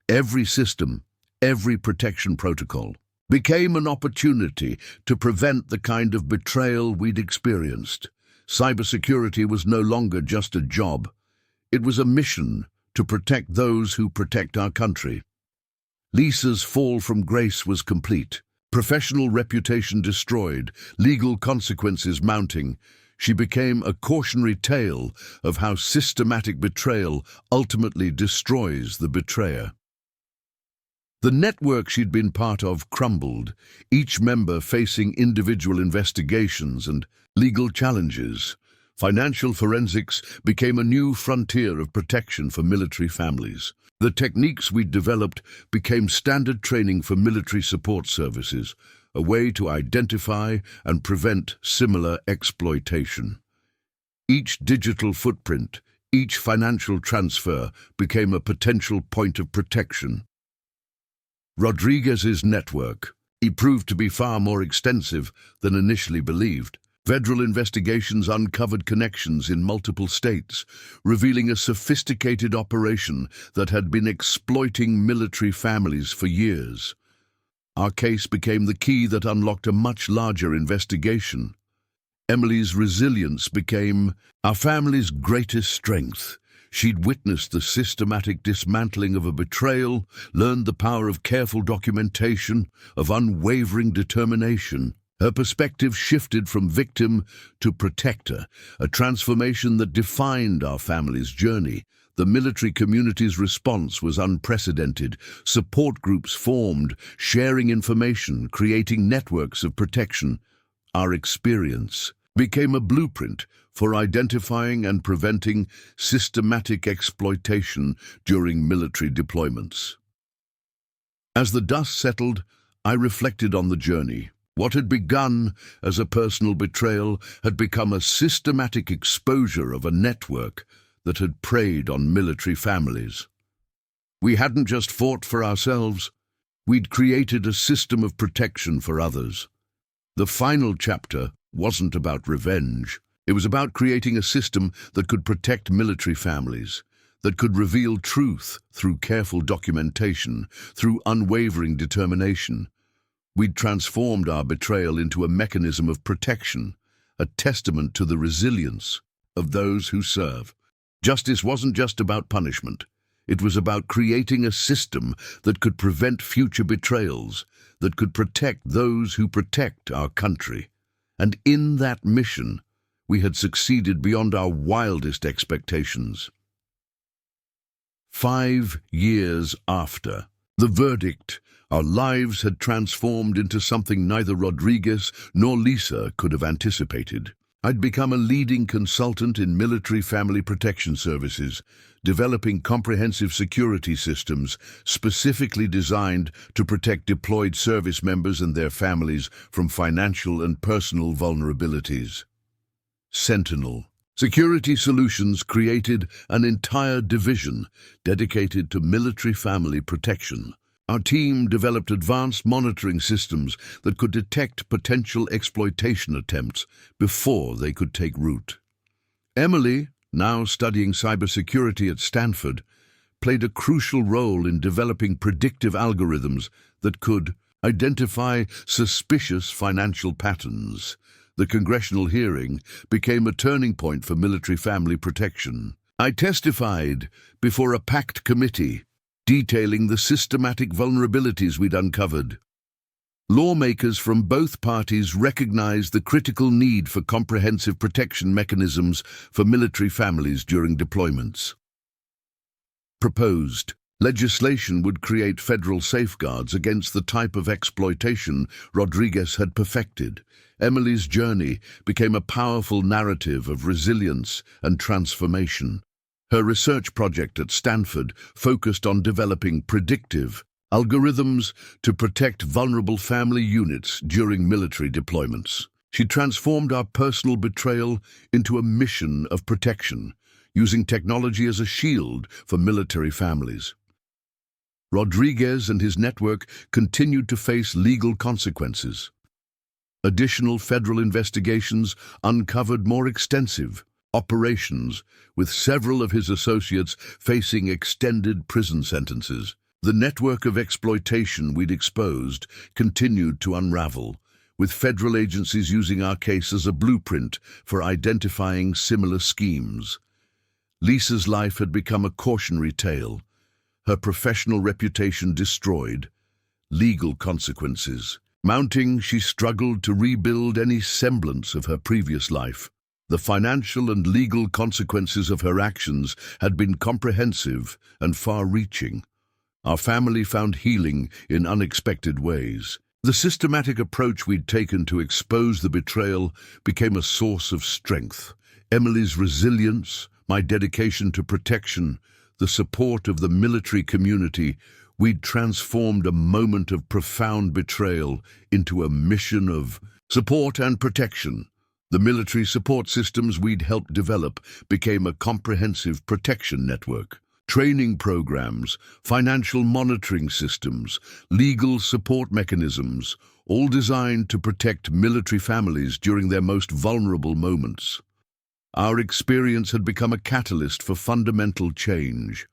S1: Every system, every protection protocol, became an opportunity to prevent the kind of betrayal we'd experienced. Cybersecurity was no longer just a job. It was a mission to protect those who protect our country. Lisa's fall from grace was complete. Professional reputation destroyed, legal consequences mounting. She became a cautionary tale of how systematic betrayal ultimately destroys the betrayer. The network she'd been part of crumbled, each member facing individual investigations and legal challenges. Financial forensics became a new frontier of protection for military families. The techniques we'd developed became standard training for military support services, a way to identify and prevent similar exploitation. Each digital footprint, each financial transfer became a potential point of protection. Rodriguez's network proved to be far more extensive than initially believed. Federal investigations uncovered connections in multiple states, revealing a sophisticated operation that had been exploiting military families for years. Our case became the key that unlocked a much larger investigation. Emily's resilience became our family's greatest strength. She'd witnessed the systematic dismantling of a betrayal, learned the power of careful documentation, of unwavering determination. Her perspective shifted from victim to protector, a transformation that defined our family's journey. The military community's response was unprecedented. Support groups formed, sharing information, creating networks of protection. Our experience became a blueprint for identifying and preventing systematic exploitation during military deployments. As the dust settled, I reflected on the journey. What had begun as a personal betrayal had become a systematic exposure of a network that had preyed on military families. We hadn't just fought for ourselves, we'd created a system of protection for others. The final chapter wasn't about revenge. It was about creating a system that could protect military families, that could reveal truth through careful documentation, through unwavering determination. We'd transformed our betrayal into a mechanism of protection, a testament to the resilience of those who serve. Justice wasn't just about punishment. It was about creating a system that could prevent future betrayals, that could protect those who protect our country. And in that mission, we had succeeded beyond our wildest expectations. 5 years after the verdict, our lives had transformed into something neither Rodriguez nor Lisa could have anticipated. I'd become a leading consultant in military family protection services, developing comprehensive security systems specifically designed to protect deployed service members and their families from financial and personal vulnerabilities. Sentinel Security Solutions created an entire division dedicated to military family protection. Our team developed advanced monitoring systems that could detect potential exploitation attempts before they could take root. Emily, now studying cybersecurity at Stanford, played a crucial role in developing predictive algorithms that could identify suspicious financial patterns. The congressional hearing became a turning point for military family protection. I testified before a packed committee, detailing the systematic vulnerabilities we'd uncovered. Lawmakers from both parties recognized the critical need for comprehensive protection mechanisms for military families during deployments. Proposed legislation would create federal safeguards against the type of exploitation Rodriguez had perfected. Emily's journey became a powerful narrative of resilience and transformation. Her research project at Stanford focused on developing predictive algorithms to protect vulnerable family units during military deployments. She transformed our personal betrayal into a mission of protection, using technology as a shield for military families. Rodriguez and his network continued to face legal consequences. Additional federal investigations uncovered more extensive operations, with several of his associates facing extended prison sentences. The network of exploitation we'd exposed continued to unravel, with federal agencies using our case as a blueprint for identifying similar schemes. Lisa's life had become a cautionary tale, her professional reputation destroyed, legal consequences mounting. She struggled to rebuild any semblance of her previous life. The financial and legal consequences of her actions had been comprehensive and far-reaching. Our family found healing in unexpected ways. The systematic approach we'd taken to expose the betrayal became a source of strength. Emily's resilience, my dedication to protection, the support of the military community, we'd transformed a moment of profound betrayal into a mission of support and protection. The military support systems we'd helped develop became a comprehensive protection network. Training programs, financial monitoring systems, legal support mechanisms, all designed to protect military families during their most vulnerable moments. Our experience had become a catalyst for fundamental change.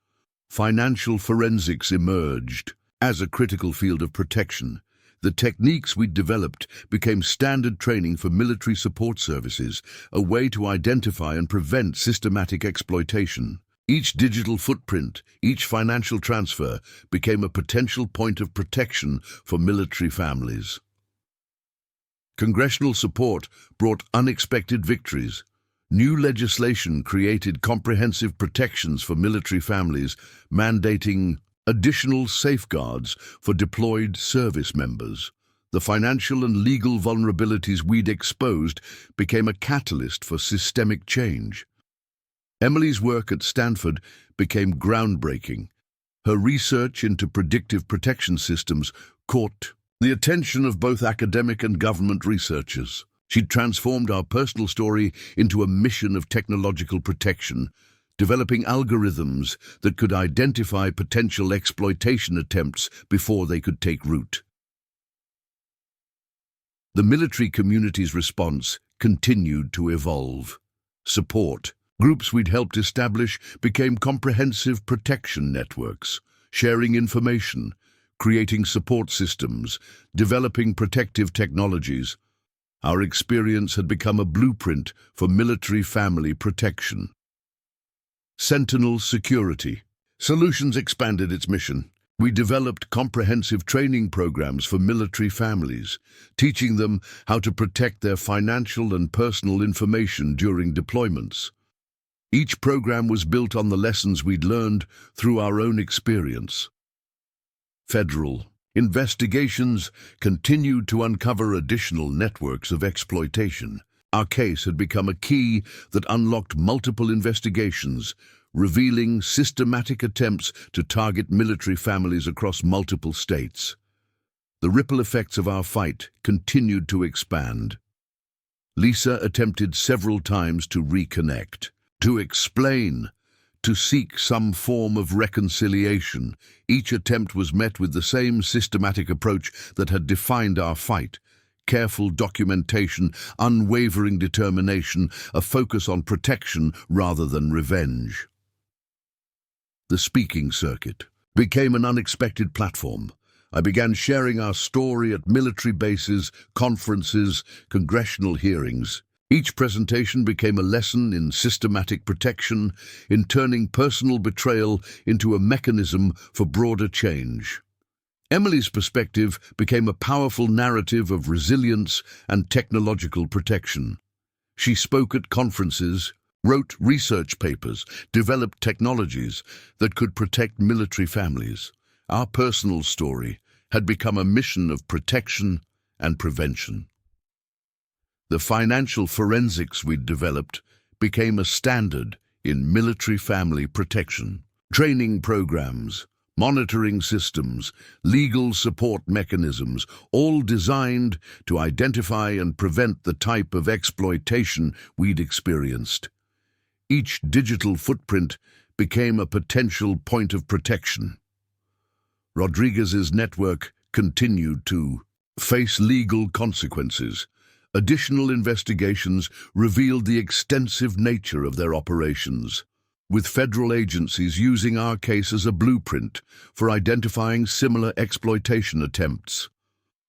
S1: Financial forensics emerged as a critical field of protection. The techniques we'd developed became standard training for military support services, a way to identify and prevent systematic exploitation. Each digital footprint, each financial transfer became a potential point of protection for military families. Congressional support brought unexpected victories. New legislation created comprehensive protections for military families, mandating additional safeguards for deployed service members. The financial and legal vulnerabilities we'd exposed became a catalyst for systemic change. Emily's work at Stanford became groundbreaking. Her research into predictive protection systems caught the attention of both academic and government researchers. She transformed our personal story into a mission of technological protection, developing algorithms that could identify potential exploitation attempts before they could take root. The military community's response continued to evolve. Support. Groups we'd helped establish became comprehensive protection networks, sharing information, creating support systems, developing protective technologies. Our experience had become a blueprint for military family protection. Sentinel Security. Solutions expanded its mission. We developed comprehensive training programs for military families, teaching them how to protect their financial and personal information during deployments. Each program was built on the lessons we'd learned through our own experience. Federal. Investigations continued to uncover additional networks of exploitation. Our case had become a key that unlocked multiple investigations, revealing systematic attempts to target military families across multiple states. The ripple effects of our fight continued to expand. Lisa attempted several times to reconnect, to explain, to seek some form of reconciliation. Each attempt was met with the same systematic approach that had defined our fight: careful documentation, unwavering determination, a focus on protection rather than revenge. The speaking circuit became an unexpected platform. I began sharing our story at military bases, conferences, congressional hearings. Each presentation became a lesson in systematic protection, in turning personal betrayal into a mechanism for broader change. Emily's perspective became a powerful narrative of resilience and technological protection. She spoke at conferences, wrote research papers, developed technologies that could protect military families. Our personal story had become a mission of protection and prevention. The financial forensics we'd developed became a standard in military family protection. Training programs, monitoring systems, legal support mechanisms, all designed to identify and prevent the type of exploitation we'd experienced. Each digital footprint became a potential point of protection. Rodriguez's network continued to face legal consequences. Additional investigations revealed the extensive nature of their operations, with federal agencies using our case as a blueprint for identifying similar exploitation attempts.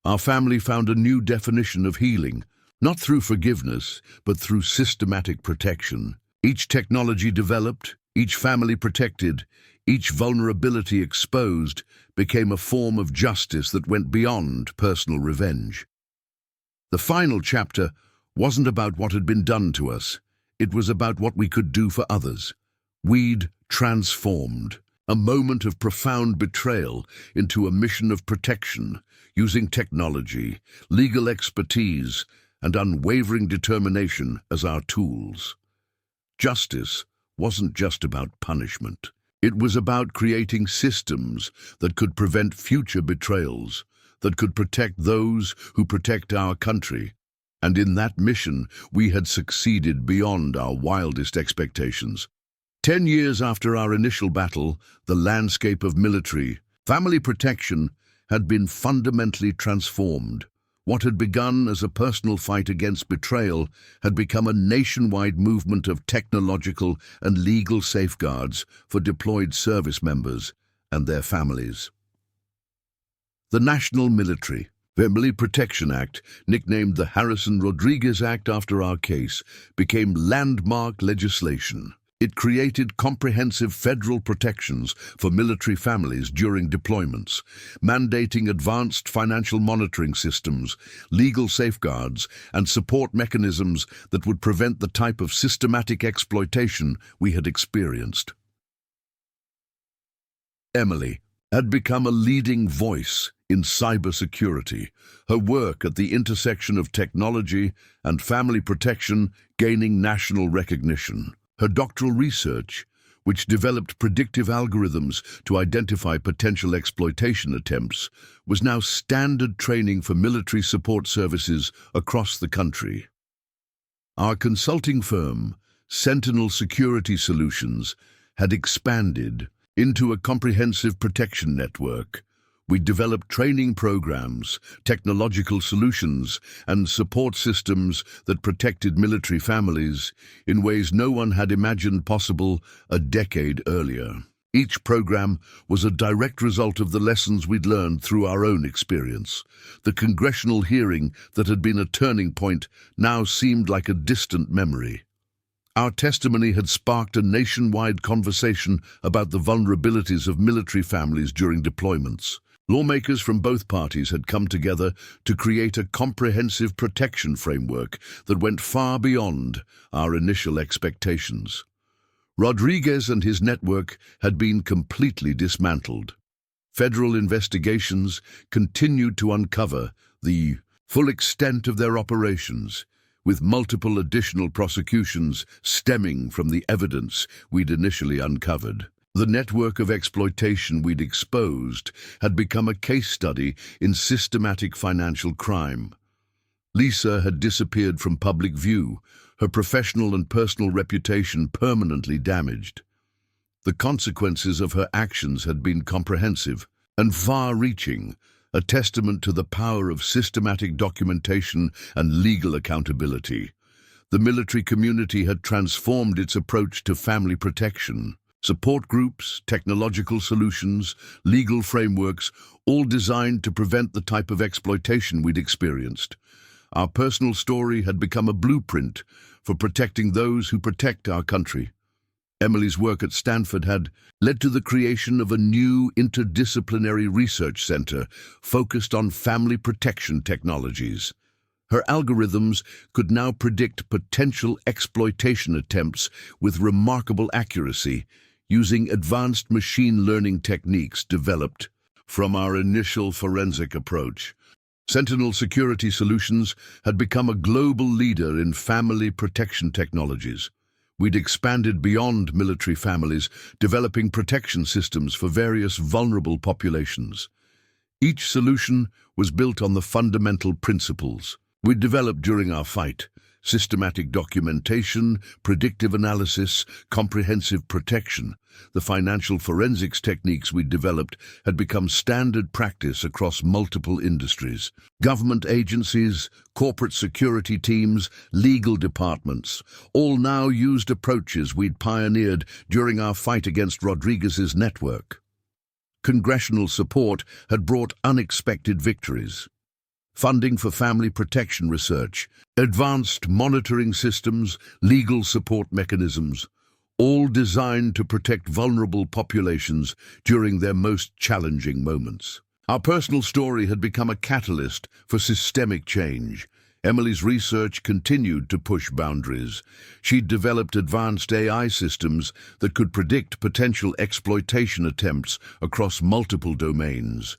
S1: Our family found a new definition of healing, not through forgiveness, but through systematic protection. Each technology developed, each family protected, each vulnerability exposed became a form of justice that went beyond personal revenge. The final chapter wasn't about what had been done to us. It was about what we could do for others. We'd transformed a moment of profound betrayal into a mission of protection, using technology, legal expertise, and unwavering determination as our tools. Justice wasn't just about punishment. It was about creating systems that could prevent future betrayals, that could protect those who protect our country. And in that mission, we had succeeded beyond our wildest expectations. 10 years after our initial battle, the landscape of military family protection had been fundamentally transformed. What had begun as a personal fight against betrayal had become a nationwide movement of technological and legal safeguards for deployed service members and their families. The National Military Family Protection Act, nicknamed the Harrison-Rodriguez Act after our case, became landmark legislation. It created comprehensive federal protections for military families during deployments, mandating advanced financial monitoring systems, legal safeguards, and support mechanisms that would prevent the type of systematic exploitation we had experienced. Emily had become a leading voice in cybersecurity, her work at the intersection of technology and family protection gaining national recognition. Her doctoral research, which developed predictive algorithms to identify potential exploitation attempts, was now standard training for military support services across the country. Our consulting firm, Sentinel Security Solutions had expanded into a comprehensive protection network. We developed training programs, technological solutions, and support systems that protected military families in ways no one had imagined possible a decade earlier. Each program was a direct result of the lessons we'd learned through our own experience. The congressional hearing that had been a turning point now seemed like a distant memory. Our testimony had sparked a nationwide conversation about the vulnerabilities of military families during deployments. Lawmakers from both parties had come together to create a comprehensive protection framework that went far beyond our initial expectations. Rodriguez and his network had been completely dismantled. Federal investigations continued to uncover the full extent of their operations, with multiple additional prosecutions stemming from the evidence we'd initially uncovered. The network of exploitation we'd exposed had become a case study in systematic financial crime. Lisa had disappeared from public view, her professional and personal reputation permanently damaged. The consequences of her actions had been comprehensive and far-reaching, a testament to the power of systematic documentation and legal accountability. The military community had transformed its approach to family protection. Support groups, technological solutions, legal frameworks, all designed to prevent the type of exploitation we'd experienced. Our personal story had become a blueprint for protecting those who protect our country. Emily's work at Stanford had led to the creation of a new interdisciplinary research center focused on family protection technologies. Her algorithms could now predict potential exploitation attempts with remarkable accuracy, using advanced machine learning techniques developed from our initial forensic approach. Sentinel Security Solutions had become a global leader in family protection technologies. We'd expanded beyond military families, developing protection systems for various vulnerable populations. Each solution was built on the fundamental principles we'd developed during our fight: systematic documentation, predictive analysis, comprehensive protection. The financial forensics techniques we'd developed had become standard practice across multiple industries. Government agencies, corporate security teams, legal departments, all now used approaches we'd pioneered during our fight against Rodriguez's network. Congressional support had brought unexpected victories. Funding for family protection research, advanced monitoring systems, legal support mechanisms, all designed to protect vulnerable populations during their most challenging moments. Our personal story had become a catalyst for systemic change. Emily's research continued to push boundaries. She'd developed advanced AI systems that could predict potential exploitation attempts across multiple domains.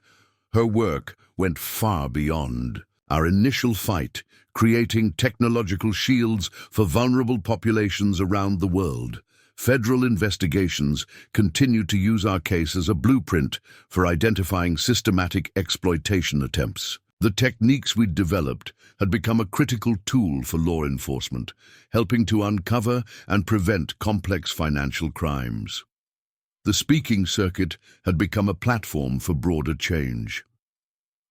S1: Her work went far beyond our initial fight, creating technological shields for vulnerable populations around the world. Federal investigations continued to use our case as a blueprint for identifying systematic exploitation attempts. The techniques we'd developed had become a critical tool for law enforcement, helping to uncover and prevent complex financial crimes. The speaking circuit had become a platform for broader change.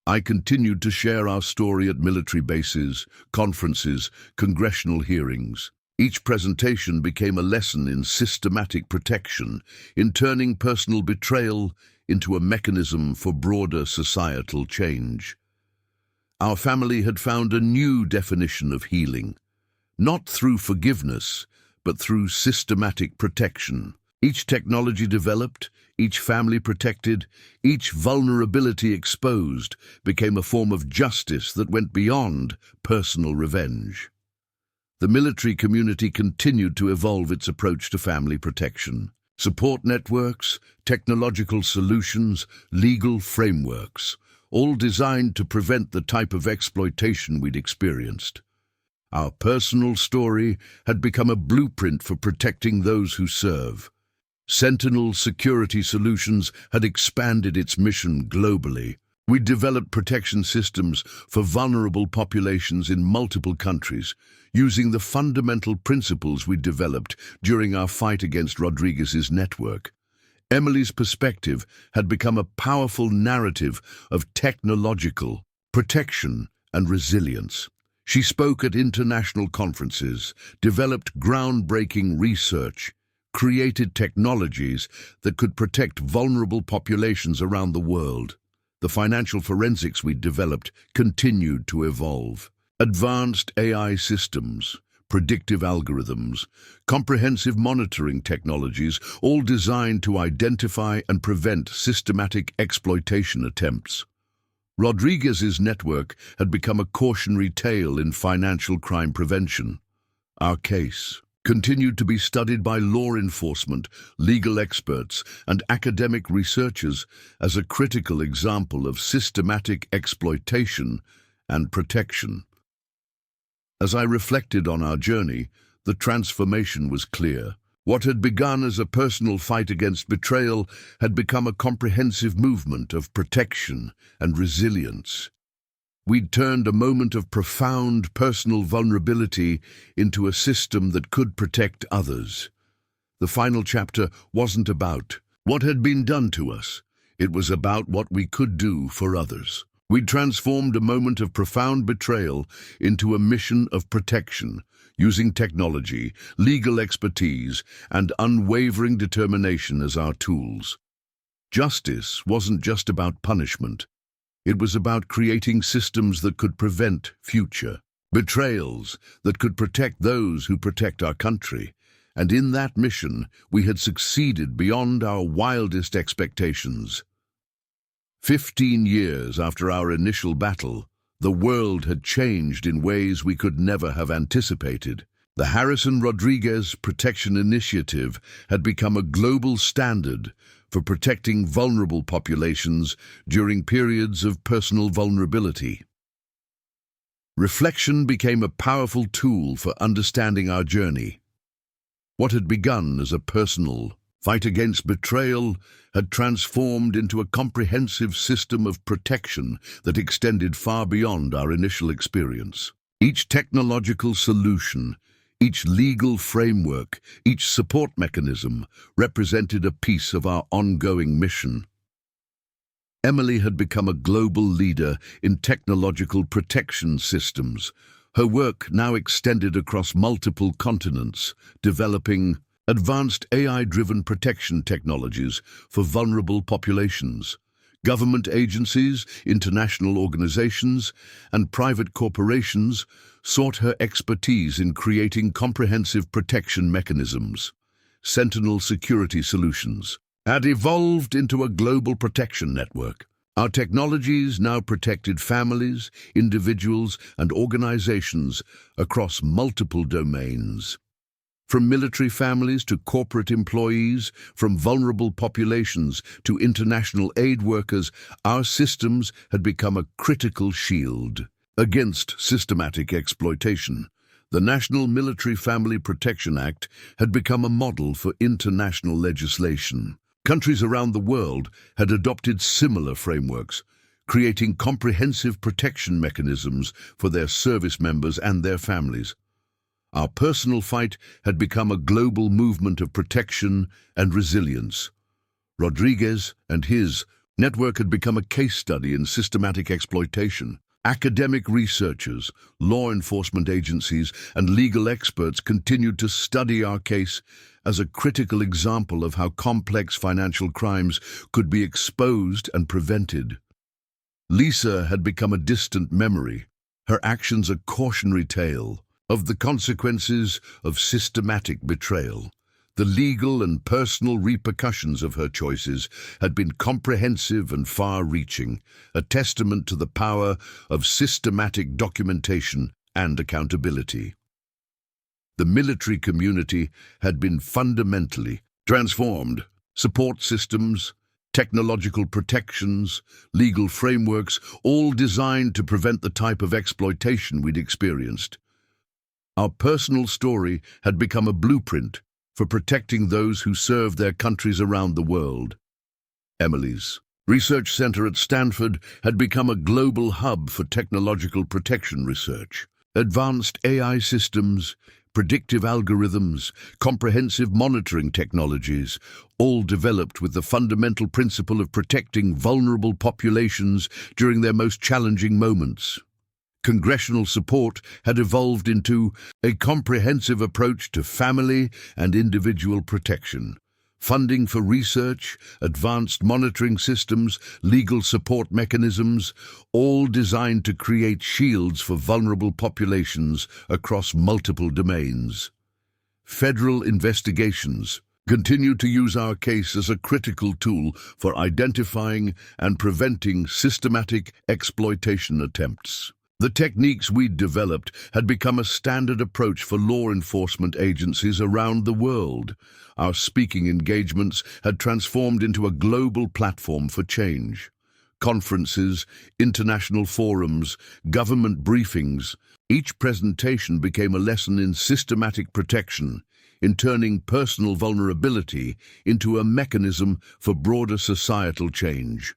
S1: I continued to share our story at military bases, conferences, congressional hearings. Each presentation became a lesson in systematic protection, in turning personal betrayal into a mechanism for broader societal change. Our family had found a new definition of healing, not through forgiveness, but through systematic protection. Each technology developed, each family protected, each vulnerability exposed became a form of justice that went beyond personal revenge. The military community continued to evolve its approach to family protection. Support networks, technological solutions, legal frameworks, all designed to prevent the type of exploitation we'd experienced. Our personal story had become a blueprint for protecting those who serve. Sentinel Security Solutions had expanded its mission globally. We developed protection systems for vulnerable populations in multiple countries, using the fundamental principles we developed during our fight against Rodriguez's network. Emily's perspective had become a powerful narrative of technological protection and resilience. She spoke at international conferences, developed groundbreaking research, created technologies that could protect vulnerable populations around the world. The financial forensics we developed continued to evolve. Advanced AI systems, predictive algorithms, comprehensive monitoring technologies, all designed to identify and prevent systematic exploitation attempts. Rodriguez's network had become a cautionary tale in financial crime prevention. Our case continued to be studied by law enforcement, legal experts, and academic researchers as a critical example of systematic exploitation and protection. As I reflected on our journey, the transformation was clear. What had begun as a personal fight against betrayal had become a comprehensive movement of protection and resilience. We'd turned a moment of profound personal vulnerability into a system that could protect others. The final chapter wasn't about what had been done to us. It was about what we could do for others. We'd transformed a moment of profound betrayal into a mission of protection, using technology, legal expertise, and unwavering determination as our tools. Justice wasn't just about punishment. It was about creating systems that could prevent future betrayals, that could protect those who protect our country. And in that mission, we had succeeded beyond our wildest expectations. 15 years after our initial battle, the world had changed in ways we could never have anticipated. The Harrison Rodriguez Protection Initiative had become a global standard for protecting vulnerable populations during periods of personal vulnerability. Reflection became a powerful tool for understanding our journey. What had begun as a personal fight against betrayal had transformed into a comprehensive system of protection that extended far beyond our initial experience. Each technological solution, each legal framework, each support mechanism represented a piece of our ongoing mission. Emily had become a global leader in technological protection systems. Her work now extended across multiple continents, developing advanced AI-driven protection technologies for vulnerable populations. Government agencies, international organizations, and private corporations sought her expertise in creating comprehensive protection mechanisms. Sentinel Security Solutions had evolved into a global protection network. Our technologies now protected families, individuals, and organizations across multiple domains. From military families to corporate employees, from vulnerable populations to international aid workers, our systems had become a critical shield against systematic exploitation. The National Military Family Protection Act had become a model for international legislation. Countries around the world had adopted similar frameworks, creating comprehensive protection mechanisms for their service members and their families. Our personal fight had become a global movement of protection and resilience. Rodriguez and his network had become a case study in systematic exploitation. Academic researchers, law enforcement agencies, and legal experts continued to study our case as a critical example of how complex financial crimes could be exposed and prevented. Lisa had become a distant memory, her actions a cautionary tale of the consequences of systematic betrayal. The legal and personal repercussions of her choices had been comprehensive and far-reaching, a testament to the power of systematic documentation and accountability. The military community had been fundamentally transformed. Support systems, technological protections, legal frameworks, all designed to prevent the type of exploitation we'd experienced. Our personal story had become a blueprint for protecting those who serve their countries around the world. Emily's research center at Stanford had become a global hub for technological protection research. Advanced AI systems, predictive algorithms, comprehensive monitoring technologies, all developed with the fundamental principle of protecting vulnerable populations during their most challenging moments. Congressional support had evolved into a comprehensive approach to family and individual protection. Funding for research, advanced monitoring systems, legal support mechanisms, all designed to create shields for vulnerable populations across multiple domains. Federal investigations continue to use our case as a critical tool for identifying and preventing systematic exploitation attempts. The techniques we'd developed had become a standard approach for law enforcement agencies around the world. Our speaking engagements had transformed into a global platform for change. Conferences, international forums, government briefings, each presentation became a lesson in systematic protection, in turning personal vulnerability into a mechanism for broader societal change.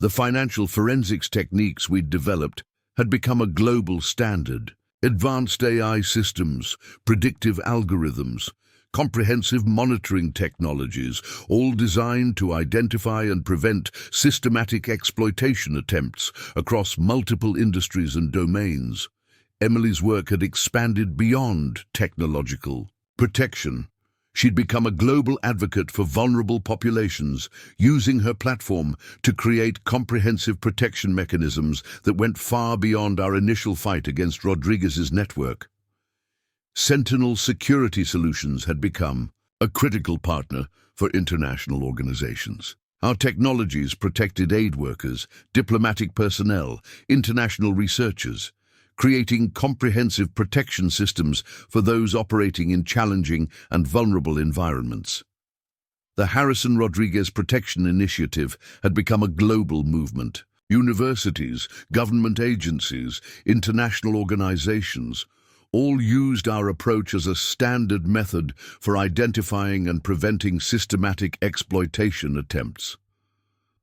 S1: The financial forensics techniques we'd developed had become a global standard. Advanced AI systems, predictive algorithms, comprehensive monitoring technologies, all designed to identify and prevent systematic exploitation attempts across multiple industries and domains. Emily's work had expanded beyond technological protection. She'd become a global advocate for vulnerable populations, using her platform to create comprehensive protection mechanisms that went far beyond our initial fight against Rodriguez's network. Sentinel Security Solutions had become a critical partner for international organizations. Our technologies protected aid workers, diplomatic personnel, international researchers, creating comprehensive protection systems for those operating in challenging and vulnerable environments. The Harrison Rodriguez Protection Initiative had become a global movement. Universities, government agencies, international organizations all used our approach as a standard method for identifying and preventing systematic exploitation attempts.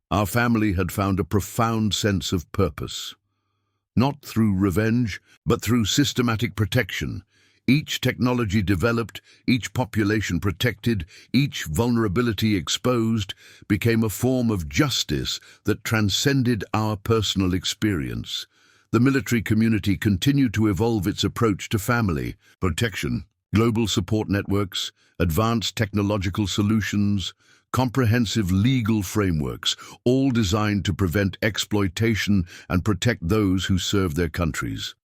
S1: Our family had found a profound sense of purpose. Not through revenge, but through systematic protection. Each technology developed, each population protected, each vulnerability exposed, became a form of justice that transcended our personal experience. The military community continued to evolve its approach to family protection, global support networks, advanced technological solutions, comprehensive legal frameworks, all designed to prevent exploitation and protect those who serve their countries.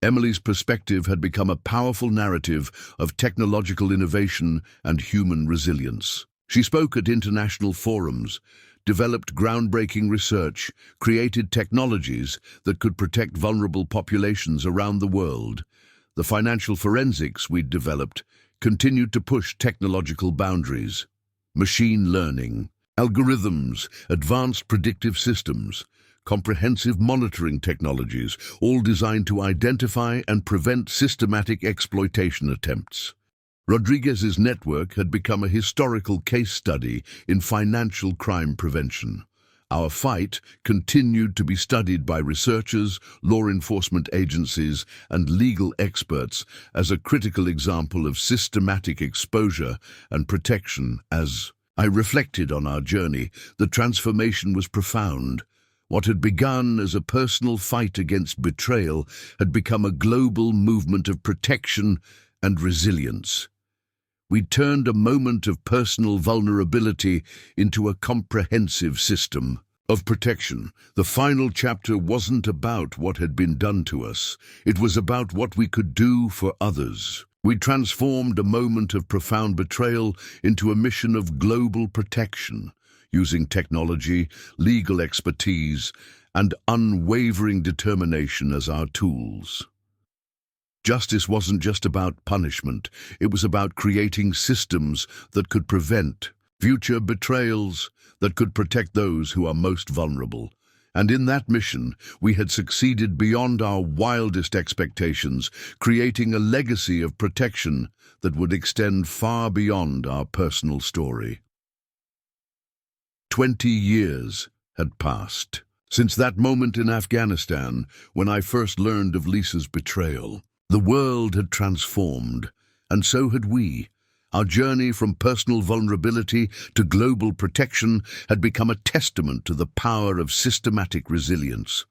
S1: Emily's perspective had become a powerful narrative of technological innovation and human resilience. She spoke at international forums, developed groundbreaking research, created technologies that could protect vulnerable populations around the world. The financial forensics we'd developed continued to push technological boundaries. Machine learning, algorithms, advanced predictive systems, comprehensive monitoring technologies, all designed to identify and prevent systematic exploitation attempts. Rodriguez's network had become a historical case study in financial crime prevention. Our fight continued to be studied by researchers, law enforcement agencies, and legal experts as a critical example of systematic exposure and protection. As I reflected on our journey, the transformation was profound. What had begun as a personal fight against betrayal had become a global movement of protection and resilience. We turned a moment of personal vulnerability into a comprehensive system of protection. The final chapter wasn't about what had been done to us. It was about what we could do for others. We transformed a moment of profound betrayal into a mission of global protection, using technology, legal expertise, and unwavering determination as our tools. Justice wasn't just about punishment, it was about creating systems that could prevent future betrayals, that could protect those who are most vulnerable. And in that mission, we had succeeded beyond our wildest expectations, creating a legacy of protection that would extend far beyond our personal story. 20 years had passed. Since that moment in Afghanistan, when I first learned of Lisa's betrayal, the world had transformed, and so had we. Our journey from personal vulnerability to global protection had become a testament to the power of systematic resilience.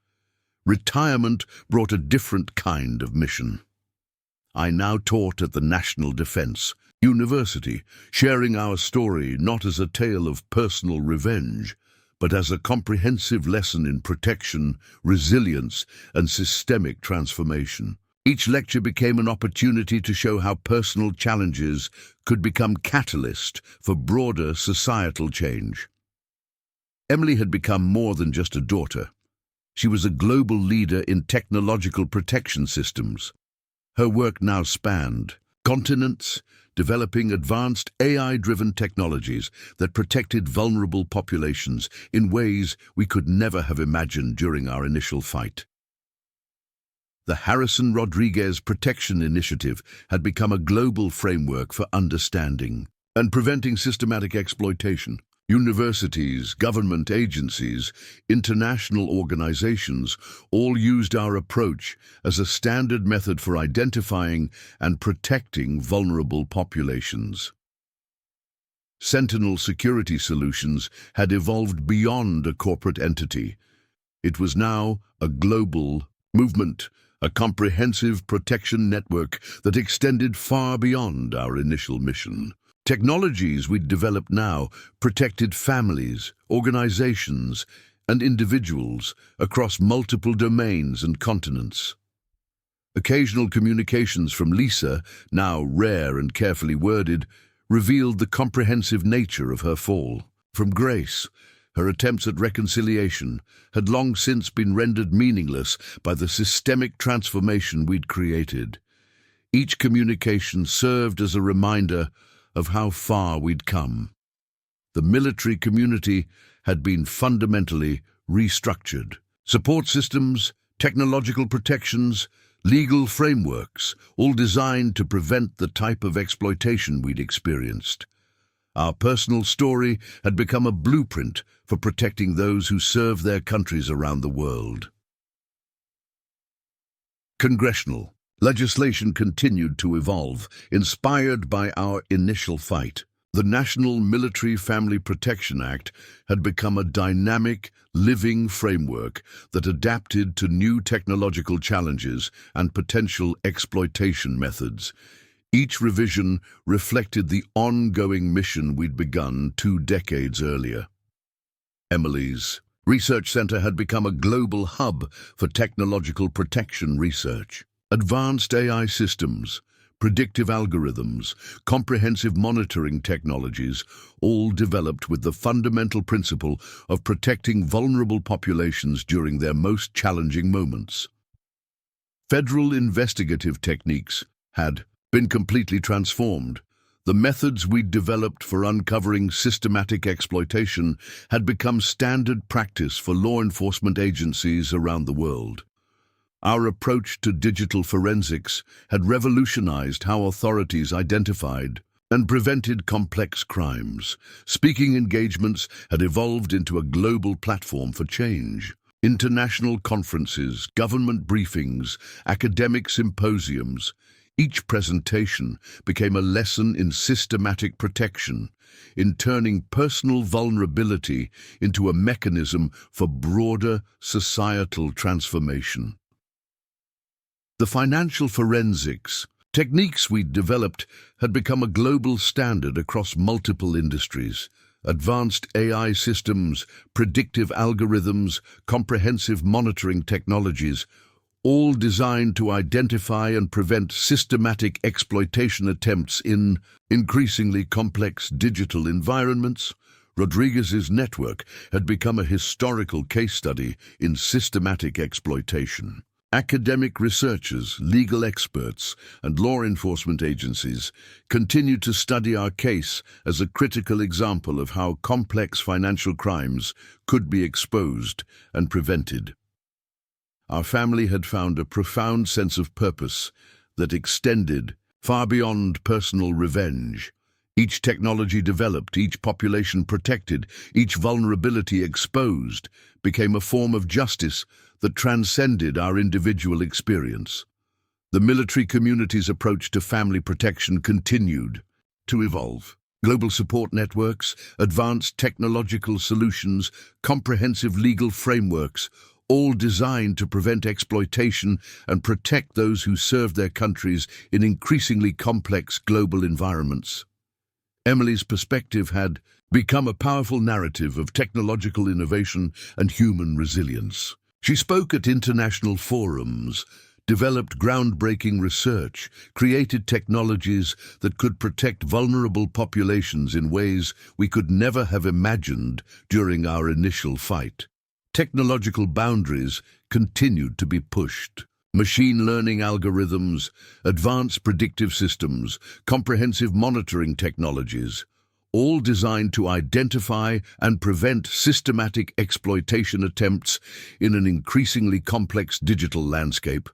S1: Retirement brought a different kind of mission. I now taught at the National Defense University, sharing our story not as a tale of personal revenge, but as a comprehensive lesson in protection, resilience, and systemic transformation. Each lecture became an opportunity to show how personal challenges could become catalyst for broader societal change. Emily had become more than just a daughter. She was a global leader in technological protection systems. Her work now spanned continents, developing advanced AI-driven technologies that protected vulnerable populations in ways we could never have imagined during our initial fight. The Harrison Rodriguez Protection Initiative had become a global framework for understanding and preventing systematic exploitation. Universities, government agencies, international organizations all used our approach as a standard method for identifying and protecting vulnerable populations. Sentinel security solutions had evolved beyond a corporate entity. It was now a global movement, a comprehensive protection network that extended far beyond our initial mission. Technologies we'd developed now protected families, organizations, and individuals across multiple domains and continents. Occasional communications from Lisa, now rare and carefully worded, revealed the comprehensive nature of her fall. From Grace, her attempts at reconciliation had long since been rendered meaningless by the systemic transformation we'd created. Each communication served as a reminder of how far we'd come. The military community had been fundamentally restructured. Support systems, technological protections, legal frameworks, all designed to prevent the type of exploitation we'd experienced. Our personal story had become a blueprint for protecting those who serve their countries around the world. Congressional legislation continued to evolve, inspired by our initial fight. The National Military Family Protection Act had become a dynamic, living framework that adapted to new technological challenges and potential exploitation methods. Each revision reflected the ongoing mission we'd begun 2 decades earlier. Emily's research center had become a global hub for technological protection research. Advanced AI systems, predictive algorithms, comprehensive monitoring technologies, all developed with the fundamental principle of protecting vulnerable populations during their most challenging moments. Federal investigative techniques had been completely transformed. The methods we'd developed for uncovering systematic exploitation had become standard practice for law enforcement agencies around the world. Our approach to digital forensics had revolutionized how authorities identified and prevented complex crimes. Speaking engagements had evolved into a global platform for change. International conferences, government briefings, academic symposiums, each presentation became a lesson in systematic protection, in turning personal vulnerability into a mechanism for broader societal transformation. The financial forensics techniques we'd developed had become a global standard across multiple industries. Advanced AI systems, predictive algorithms, comprehensive monitoring technologies, all designed to identify and prevent systematic exploitation attempts in increasingly complex digital environments. Rodriguez's network had become a historical case study in systematic exploitation. Academic researchers, legal experts, and law enforcement agencies continue to study our case as a critical example of how complex financial crimes could be exposed and prevented. Our family had found a profound sense of purpose that extended far beyond personal revenge. Each technology developed, each population protected, each vulnerability exposed became a form of justice that transcended our individual experience. The military community's approach to family protection continued to evolve. Global support networks, advanced technological solutions, comprehensive legal frameworks, all designed to prevent exploitation and protect those who serve their countries in increasingly complex global environments. Emily's perspective had become a powerful narrative of technological innovation and human resilience. She spoke at international forums, developed groundbreaking research, created technologies that could protect vulnerable populations in ways we could never have imagined during our initial fight. Technological boundaries continued to be pushed. Machine learning algorithms, advanced predictive systems, comprehensive monitoring technologies, all designed to identify and prevent systematic exploitation attempts in an increasingly complex digital landscape.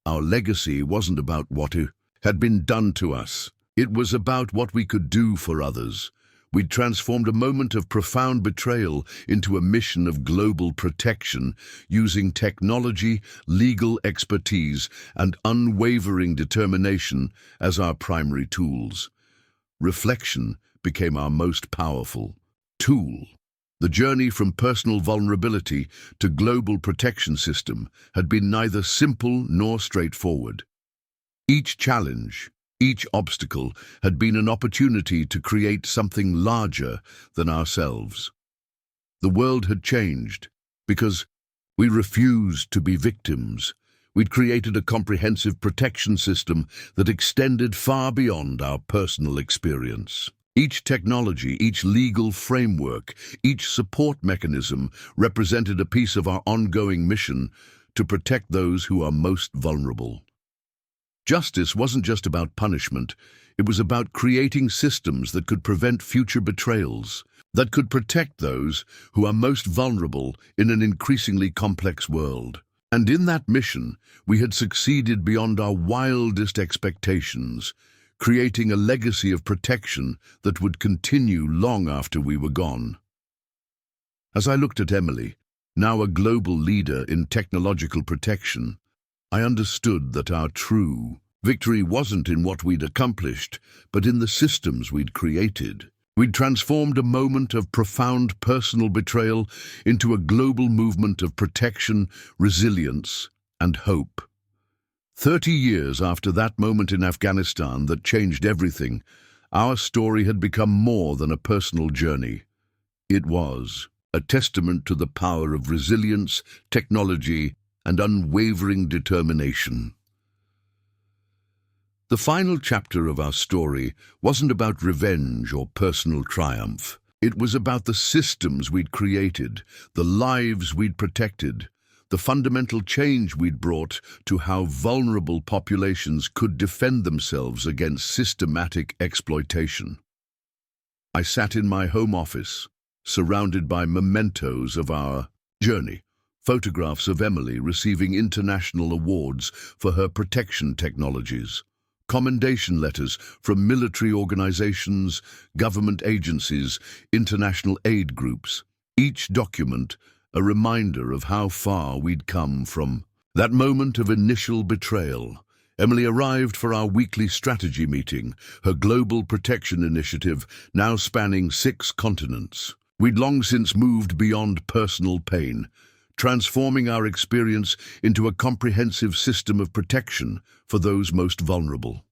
S1: Our legacy wasn't about what had been done to us. It was about what we could do for others. We'd transformed a moment of profound betrayal into a mission of global protection, using technology, legal expertise, and unwavering determination as our primary tools. Reflection became our most powerful tool. The journey from personal vulnerability to global protection system had been neither simple nor straightforward. Each challenge, each obstacle had been an opportunity to create something larger than ourselves. The world had changed because we refused to be victims. We'd created a comprehensive protection system that extended far beyond our personal experience. Each technology, each legal framework, each support mechanism represented a piece of our ongoing mission to protect those who are most vulnerable. Justice wasn't just about punishment, it was about creating systems that could prevent future betrayals, that could protect those who are most vulnerable in an increasingly complex world. And in that mission, we had succeeded beyond our wildest expectations, creating a legacy of protection that would continue long after we were gone. As I looked at Emily, now a global leader in technological protection, I understood that our true victory wasn't in what we'd accomplished, but in the systems we'd created. We'd transformed a moment of profound personal betrayal into a global movement of protection, resilience, and hope. 30 years after that moment in Afghanistan that changed everything, our story had become more than a personal journey. It was a testament to the power of resilience, technology, and unwavering determination. The final chapter of our story wasn't about revenge or personal triumph. It was about the systems we'd created, the lives we'd protected, the fundamental change we'd brought to how vulnerable populations could defend themselves against systematic exploitation. I sat in my home office, surrounded by mementos of our journey. Photographs of Emily receiving international awards for her protection technologies, commendation letters from military organizations, government agencies, international aid groups, each document a reminder of how far we'd come from that moment of initial betrayal. Emily arrived for our weekly strategy meeting, her global protection initiative now spanning 6 continents. We'd long since moved beyond personal pain, transforming our experience into a comprehensive system of protection for those most vulnerable.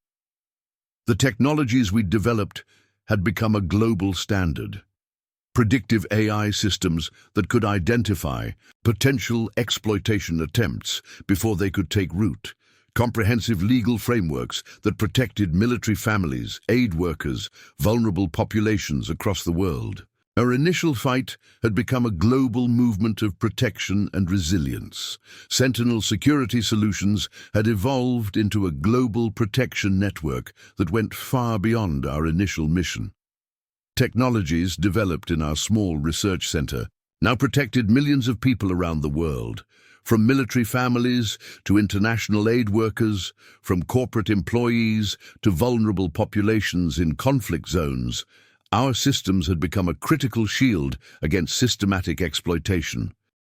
S1: The technologies we'd developed had become a global standard. Predictive AI systems that could identify potential exploitation attempts before they could take root. Comprehensive legal frameworks that protected military families, aid workers, vulnerable populations across the world. Our initial fight had become a global movement of protection and resilience. Sentinel Security Solutions had evolved into a global protection network that went far beyond our initial mission. Technologies developed in our small research center now protected millions of people around the world, From military families to international aid workers, from corporate employees to vulnerable populations in conflict zones, our systems had become a critical shield against systematic exploitation.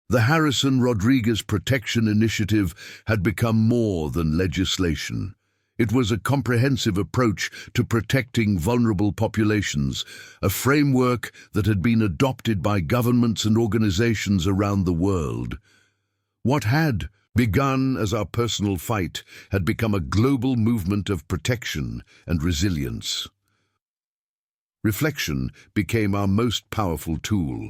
S1: The Harrison Rodriguez Protection Initiative had become more than legislation. It was a comprehensive approach to protecting vulnerable populations, a framework that had been adopted by governments and organizations around the world. What had begun as our personal fight had become a global movement of protection and resilience. Reflection became our most powerful tool.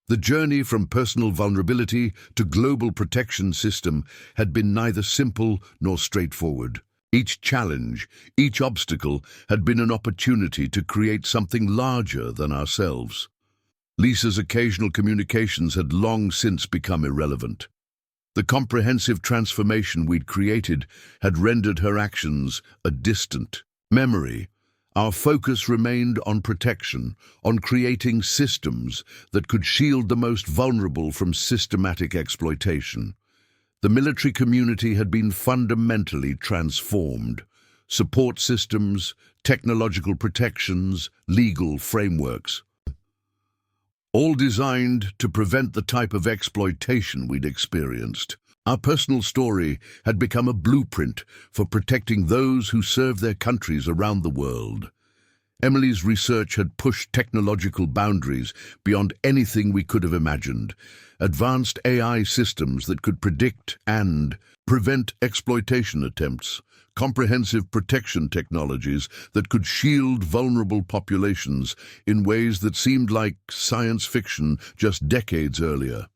S1: The journey from personal vulnerability to global protection system had been neither simple nor straightforward. Each challenge, each obstacle had been an opportunity to create something larger than ourselves. Lisa's occasional communications had long since become irrelevant. The comprehensive transformation we'd created had rendered her actions a distant memory. Our focus remained on protection, on creating systems that could shield the most vulnerable from systematic exploitation. The military community had been fundamentally transformed. Support systems, technological protections, legal frameworks, all designed to prevent the type of exploitation we'd experienced. Our personal story had become a blueprint for protecting those who serve their countries around the world. Emily's research had pushed technological boundaries beyond anything we could have imagined. Advanced AI systems that could predict and prevent exploitation attempts, comprehensive protection technologies that could shield vulnerable populations in ways that seemed like science fiction just decades earlier.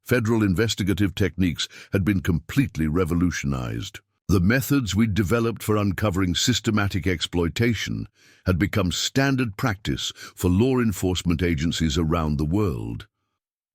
S1: Federal investigative techniques had been completely revolutionized. The methods we'd developed for uncovering systematic exploitation had become standard practice for law enforcement agencies around the world.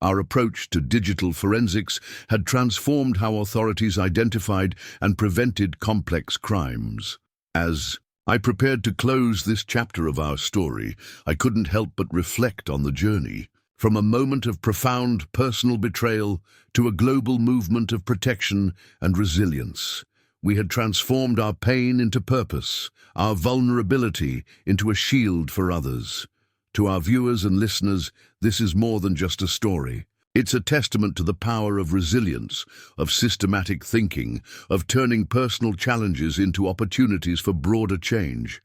S1: Our approach to digital forensics had transformed how authorities identified and prevented complex crimes. As I prepared to close this chapter of our story, I couldn't help but reflect on the journey. From a moment of profound personal betrayal to a global movement of protection and resilience, we had transformed our pain into purpose, our vulnerability into a shield for others. To our viewers and listeners, this is more than just a story. It's a testament to the power of resilience, of systematic thinking, of turning personal challenges into opportunities for broader change.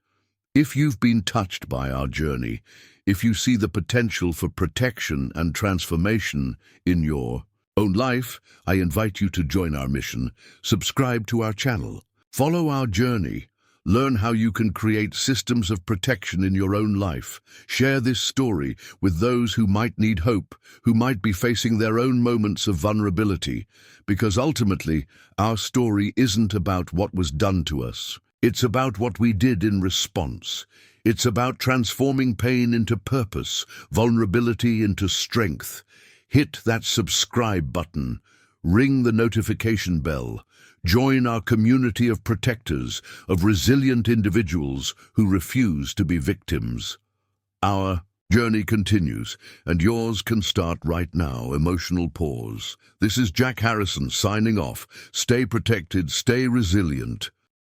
S1: If you've been touched by our journey, if you see the potential for protection and transformation in your own life, I invite you to join our mission. Subscribe to our channel. Follow our journey. Learn how you can create systems of protection in your own life. Share this story with those who might need hope, who might be facing their own moments of vulnerability, because ultimately, our story isn't about what was done to us. It's about what we did in response. It's about transforming pain into purpose, vulnerability into strength. Hit that subscribe button. Ring the notification bell. Join our community of protectors, of resilient individuals who refuse to be victims. Our journey continues, and yours can start right now. Emotional pause. This is Jack Harrison signing off. Stay protected, stay resilient.